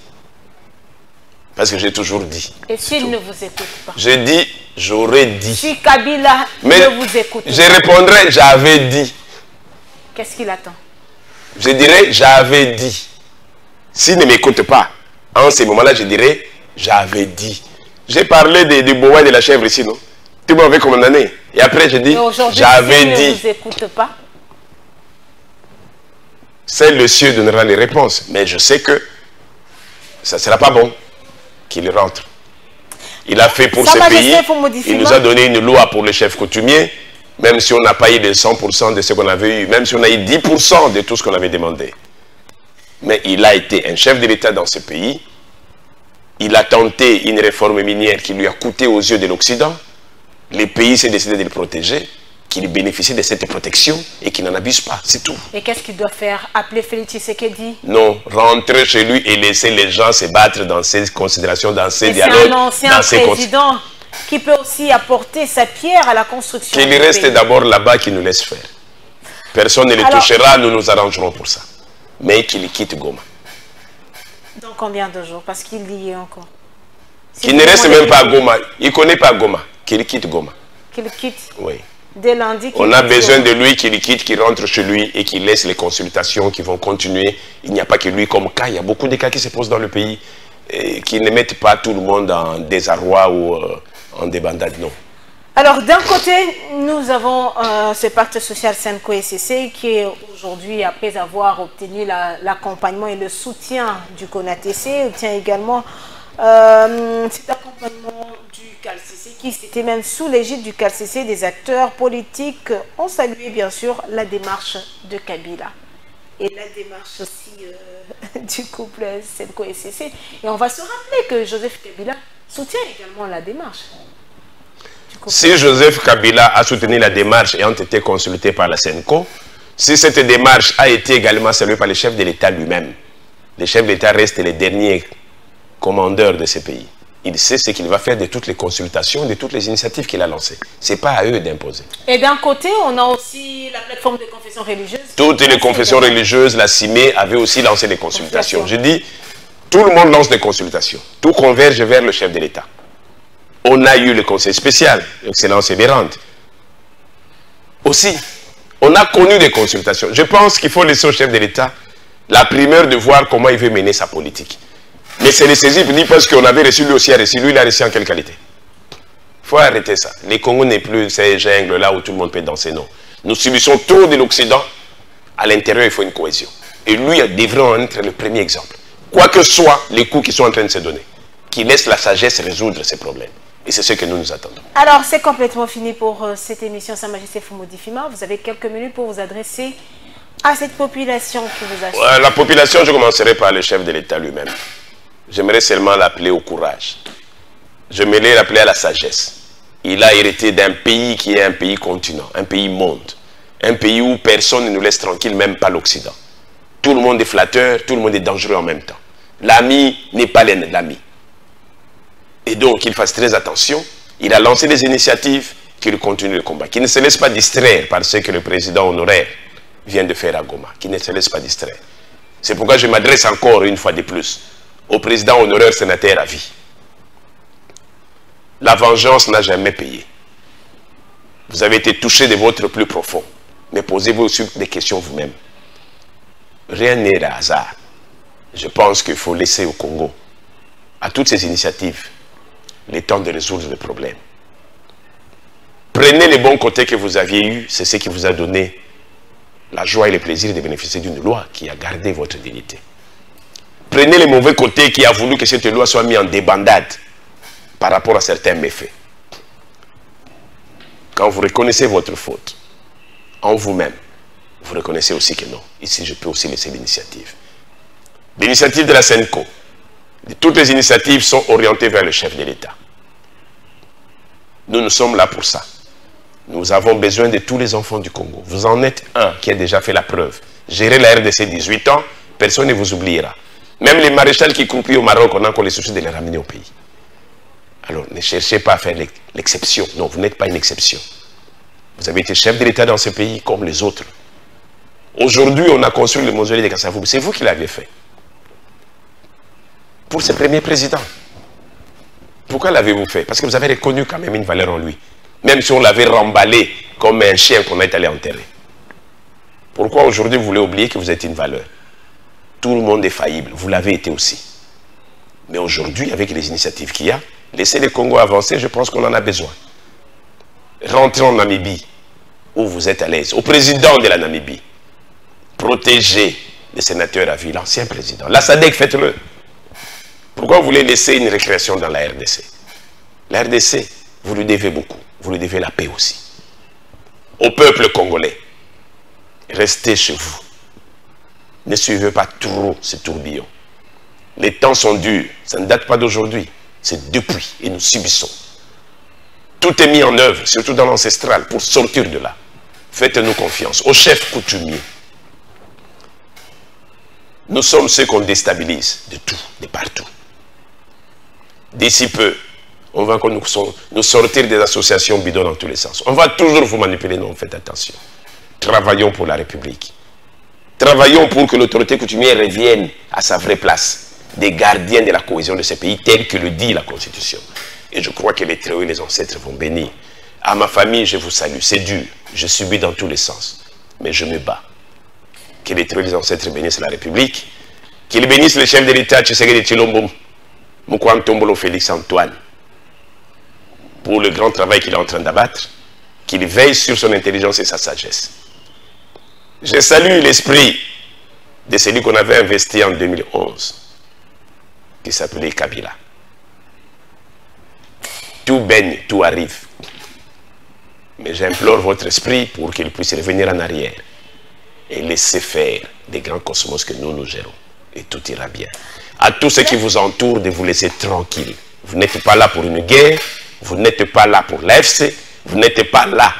Speaker 2: Parce que j'ai toujours dit.
Speaker 1: Et s'il ne vous écoute pas?
Speaker 2: J'ai dit, j'aurais dit.
Speaker 1: Si Kabila ne vous écoute pas?
Speaker 2: Je répondrai, j'avais dit.
Speaker 1: Qu'est-ce qu'il attend?
Speaker 2: Je dirais, j'avais dit. S'il ne m'écoute pas, en ce moment-là, je dirais, j'avais dit. J'ai parlé du bois et de la chèvre ici, non? Tout le monde avait condamné. Et après, je dis, j'avais dit.
Speaker 1: S'il ne vous écoute pas?
Speaker 2: Seul le ciel donnera les réponses. Mais je sais que ça ne sera pas bon qu'il rentre. Il a fait pour ce pays. Il nous a donné une loi pour les chefs coutumiers. Même si on n'a pas eu de 100% de ce qu'on avait eu. Même si on a eu 10% de tout ce qu'on avait demandé. Mais il a été un chef de l'État dans ce pays. Il a tenté une réforme minière qui lui a coûté aux yeux de l'Occident. Le pays s'est décidé de le protéger, qu'il bénéficie de cette protection et qu'il n'en abuse pas, c'est tout.
Speaker 1: Et qu'est-ce qu'il doit faire? Appeler Félix Tshisekedi?
Speaker 2: Non, rentrer chez lui et laisser les gens se battre dans ces considérations, dans ces dialogues.
Speaker 1: C'est un ancien président qui peut aussi apporter sa pierre à la construction.
Speaker 2: Qu'il reste d'abord là-bas, qu'il nous laisse faire. Personne ne le touchera, nous nous arrangerons pour ça. Mais qu'il quitte Goma.
Speaker 1: Dans combien de jours? Parce qu'il y est encore.
Speaker 2: Qu'il ne reste même pas à Goma. Il ne connaît pas Goma. Qu'il quitte Goma.
Speaker 1: Qu'il quitte?
Speaker 2: Oui.
Speaker 1: Dès lundi.
Speaker 2: On a besoin de lui, qu'il quitte, qu'il rentre chez lui et qu'il laisse les consultations qui vont continuer. Il n'y a pas que lui comme cas. Il y a beaucoup de cas qui se posent dans le pays. Qui ne mettent pas tout le monde en désarroi ou en débandade, non.
Speaker 1: Alors, d'un côté, nous avons ce pacte social Senko-SSC qui est aujourd'hui, après avoir obtenu l'accompagnement et le soutien du CONATC, obtient également cet accompagnement du CALCC qui c'était même sous l'égide du CALCC. Des acteurs politiques ont salué bien sûr la démarche de Kabila et la démarche aussi du couple Senko-SSC. Et on va se rappeler que Joseph Kabila soutient également la démarche.
Speaker 2: Si Joseph Kabila a soutenu la démarche et ont été consultés par la Senko, si cette démarche a été également saluée par le chef de l'État lui-même, le chef de l'État reste le dernier commandeur de ce pays. Il sait ce qu'il va faire de toutes les consultations, de toutes les initiatives qu'il a lancées. Ce n'est pas à eux d'imposer.
Speaker 1: Et d'un côté, on a aussi la plateforme de confession religieuse.
Speaker 2: Toutes les confessions religieuses, la CIME avait aussi lancé des consultations. Je dis, tout le monde lance des consultations. Tout converge vers le chef de l'État. On a eu le conseil spécial, Excellence Ebérante. Aussi, on a connu des consultations. Je pense qu'il faut laisser au chef de l'État la primeur de voir comment il veut mener sa politique. Mais c'est le saisir parce qu'on avait reçu lui aussi, lui il a reçu en quelle qualité? Il faut arrêter ça. Les Congo n'est plus ces jungles là où tout le monde peut danser, non. Nous subissons trop de l'Occident. À l'intérieur, il faut une cohésion. Et lui devrait en être le premier exemple. Quoi que soient les coups qui sont en train de se donner, qu'il laisse la sagesse résoudre ces problèmes. Et c'est ce que nous nous attendons.
Speaker 1: Alors, c'est complètement fini pour cette émission Sa Majesté Fumo Difima. Vous avez quelques minutes pour vous adresser à cette population qui vous a suivi.
Speaker 2: La population, je commencerai par le chef de l'État lui-même. J'aimerais seulement l'appeler au courage. J'aimerais l'appeler à la sagesse. Il a hérité d'un pays qui est un pays continent, un pays monde. Un pays où personne ne nous laisse tranquille, même pas l'Occident. Tout le monde est flatteur, tout le monde est dangereux en même temps. L'ami n'est pas l'ami. Et donc, qu'il fasse très attention. Il a lancé des initiatives, qu'il continue le combat. Qu'il ne se laisse pas distraire par ce que le président honoraire vient de faire à Goma. Qu'il ne se laisse pas distraire. C'est pourquoi je m'adresse encore une fois de plus au président honoraire sénateur à vie. La vengeance n'a jamais payé. Vous avez été touché de votre plus profond. Mais posez-vous aussi des questions vous-même. Rien n'est de hasard. Je pense qu'il faut laisser au Congo, à toutes ces initiatives, le temps de résoudre les problèmes. Prenez les bons côtés que vous aviez eus, c'est ce qui vous a donné la joie et le plaisir de bénéficier d'une loi qui a gardé votre dignité. Prenez les mauvais côtés qui a voulu que cette loi soit mise en débandade par rapport à certains méfaits. Quand vous reconnaissez votre faute en vous-même, vous reconnaissez aussi que non. Ici, je peux aussi laisser l'initiative. L'initiative de la Senko, toutes les initiatives sont orientées vers le chef de l'État. Nous sommes là pour ça. Nous avons besoin de tous les enfants du Congo. Vous en êtes un qui a déjà fait la preuve. Gérer la RDC 18 ans, personne ne vous oubliera. Même les maréchals qui croupillent au Maroc, on a encore les soucis de les ramener au pays. Alors, ne cherchez pas à faire l'exception. Non, vous n'êtes pas une exception. Vous avez été chef de l'État dans ce pays comme les autres. Aujourd'hui, on a construit le mausolée de Kasavubu. C'est vous qui l'avez fait. Pour ce premier président. Pourquoi l'avez-vous fait? Parce que vous avez reconnu quand même une valeur en lui. Même si on l'avait remballé comme un chien qu'on est allé enterrer. Pourquoi aujourd'hui vous voulez oublier que vous êtes une valeur? Tout le monde est faillible. Vous l'avez été aussi. Mais aujourd'hui, avec les initiatives qu'il y a, laissez le Congo avancer, je pense qu'on en a besoin. Rentrez en Namibie, où vous êtes à l'aise. Au président de la Namibie. Protégez les sénateurs à vie, l'ancien président. La SADC, faites-le. Pourquoi vous voulez laisser une récréation dans la RDC? La RDC, vous lui devez beaucoup. Vous lui devez la paix aussi. Au peuple congolais, restez chez vous. Ne suivez pas trop ce tourbillon. Les temps sont durs. Ça ne date pas d'aujourd'hui. C'est depuis. Et nous subissons. Tout est mis en œuvre, surtout dans l'ancestral, pour sortir de là. Faites-nous confiance. Aux chefs coutumiers. Nous sommes ceux qu'on déstabilise de tout, de partout. D'ici peu, on va nous sortir des associations bidons dans tous les sens. On va toujours vous manipuler, non, faites attention. Travaillons pour la République. Travaillons pour que l'autorité coutumière revienne à sa vraie place, des gardiens de la cohésion de ce pays, tel que le dit la Constitution. Et je crois que les Très-Hauts et les ancêtres vont bénir. À ma famille, je vous salue. C'est dur. Je subis dans tous les sens. Mais je me bats. Que les Très-Hauts et les ancêtres bénissent la République. Qu'ils bénissent le chef de l'État, Tshisekedi Tshilombo, Mokwam Tombolo Félix Antoine, pour le grand travail qu'il est en train d'abattre. Qu'il veille sur son intelligence et sa sagesse. Je salue l'esprit de celui qu'on avait investi en 2011, qui s'appelait Kabila. Tout baigne, tout arrive. Mais j'implore votre esprit pour qu'il puisse revenir en arrière et laisser faire les grands cosmos que nous gérons. Et tout ira bien. À tous ceux qui vous entourent, de vous laisser tranquille. Vous n'êtes pas là pour une guerre, vous n'êtes pas là pour l'AFC, vous n'êtes pas là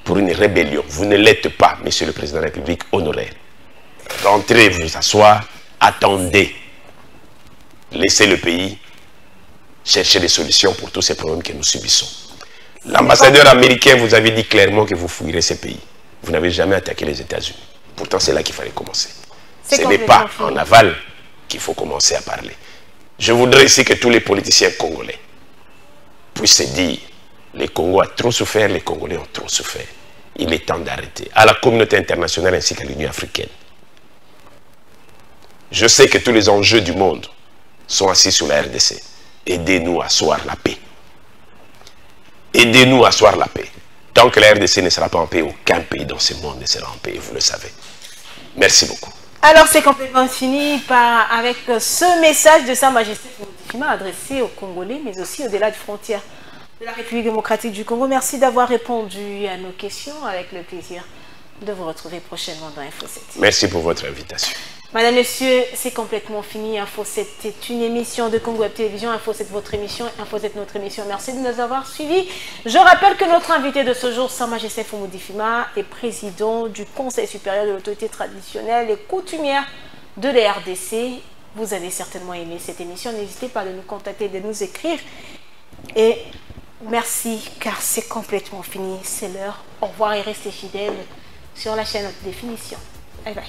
Speaker 2: pour une rébellion. Vous ne l'êtes pas, Monsieur le Président de la République honoraire. Rentrez vous asseoir, attendez. Laissez le pays chercher des solutions pour tous ces problèmes que nous subissons. L'ambassadeur américain vous avait dit clairement que vous fuirez ces pays. Vous n'avez jamais attaqué les États-Unis. Pourtant, c'est là qu'il fallait commencer. Ce n'est pas en aval qu'il faut commencer à parler. Je voudrais ici que tous les politiciens congolais puissent se dire: le Congo a trop souffert, les Congolais ont trop souffert. Il est temps d'arrêter. À la communauté internationale ainsi qu'à l'Union africaine. Je sais que tous les enjeux du monde sont assis sur la RDC. Aidez-nous à asseoir la paix. Aidez-nous à asseoir la paix. Tant que la RDC ne sera pas en paix, aucun pays dans ce monde ne sera en paix, vous le savez. Merci beaucoup.
Speaker 1: Alors, c'est complètement fini avec ce message de Sa Majesté Fuma adressé aux Congolais, mais aussi au-delà des frontières de la République démocratique du Congo. Merci d'avoir répondu à nos questions. Avec le plaisir de vous retrouver prochainement dans Info 7.
Speaker 2: Merci pour votre invitation.
Speaker 1: Madame, Messieurs, c'est complètement fini. Info 7 est une émission de Congo Web Télévision. Info 7, votre émission. Info 7, notre émission. Merci de nous avoir suivis. Je rappelle que notre invité de ce jour, Sa Majesté Fumudi Fuma, est président du Conseil supérieur de l'autorité traditionnelle et coutumière de la RDC. Vous avez certainement aimé cette émission. N'hésitez pas à nous contacter, de nous écrire. Et merci, car c'est complètement fini. C'est l'heure. Au revoir et restez fidèles sur la chaîne Haute Définition. Bye bye.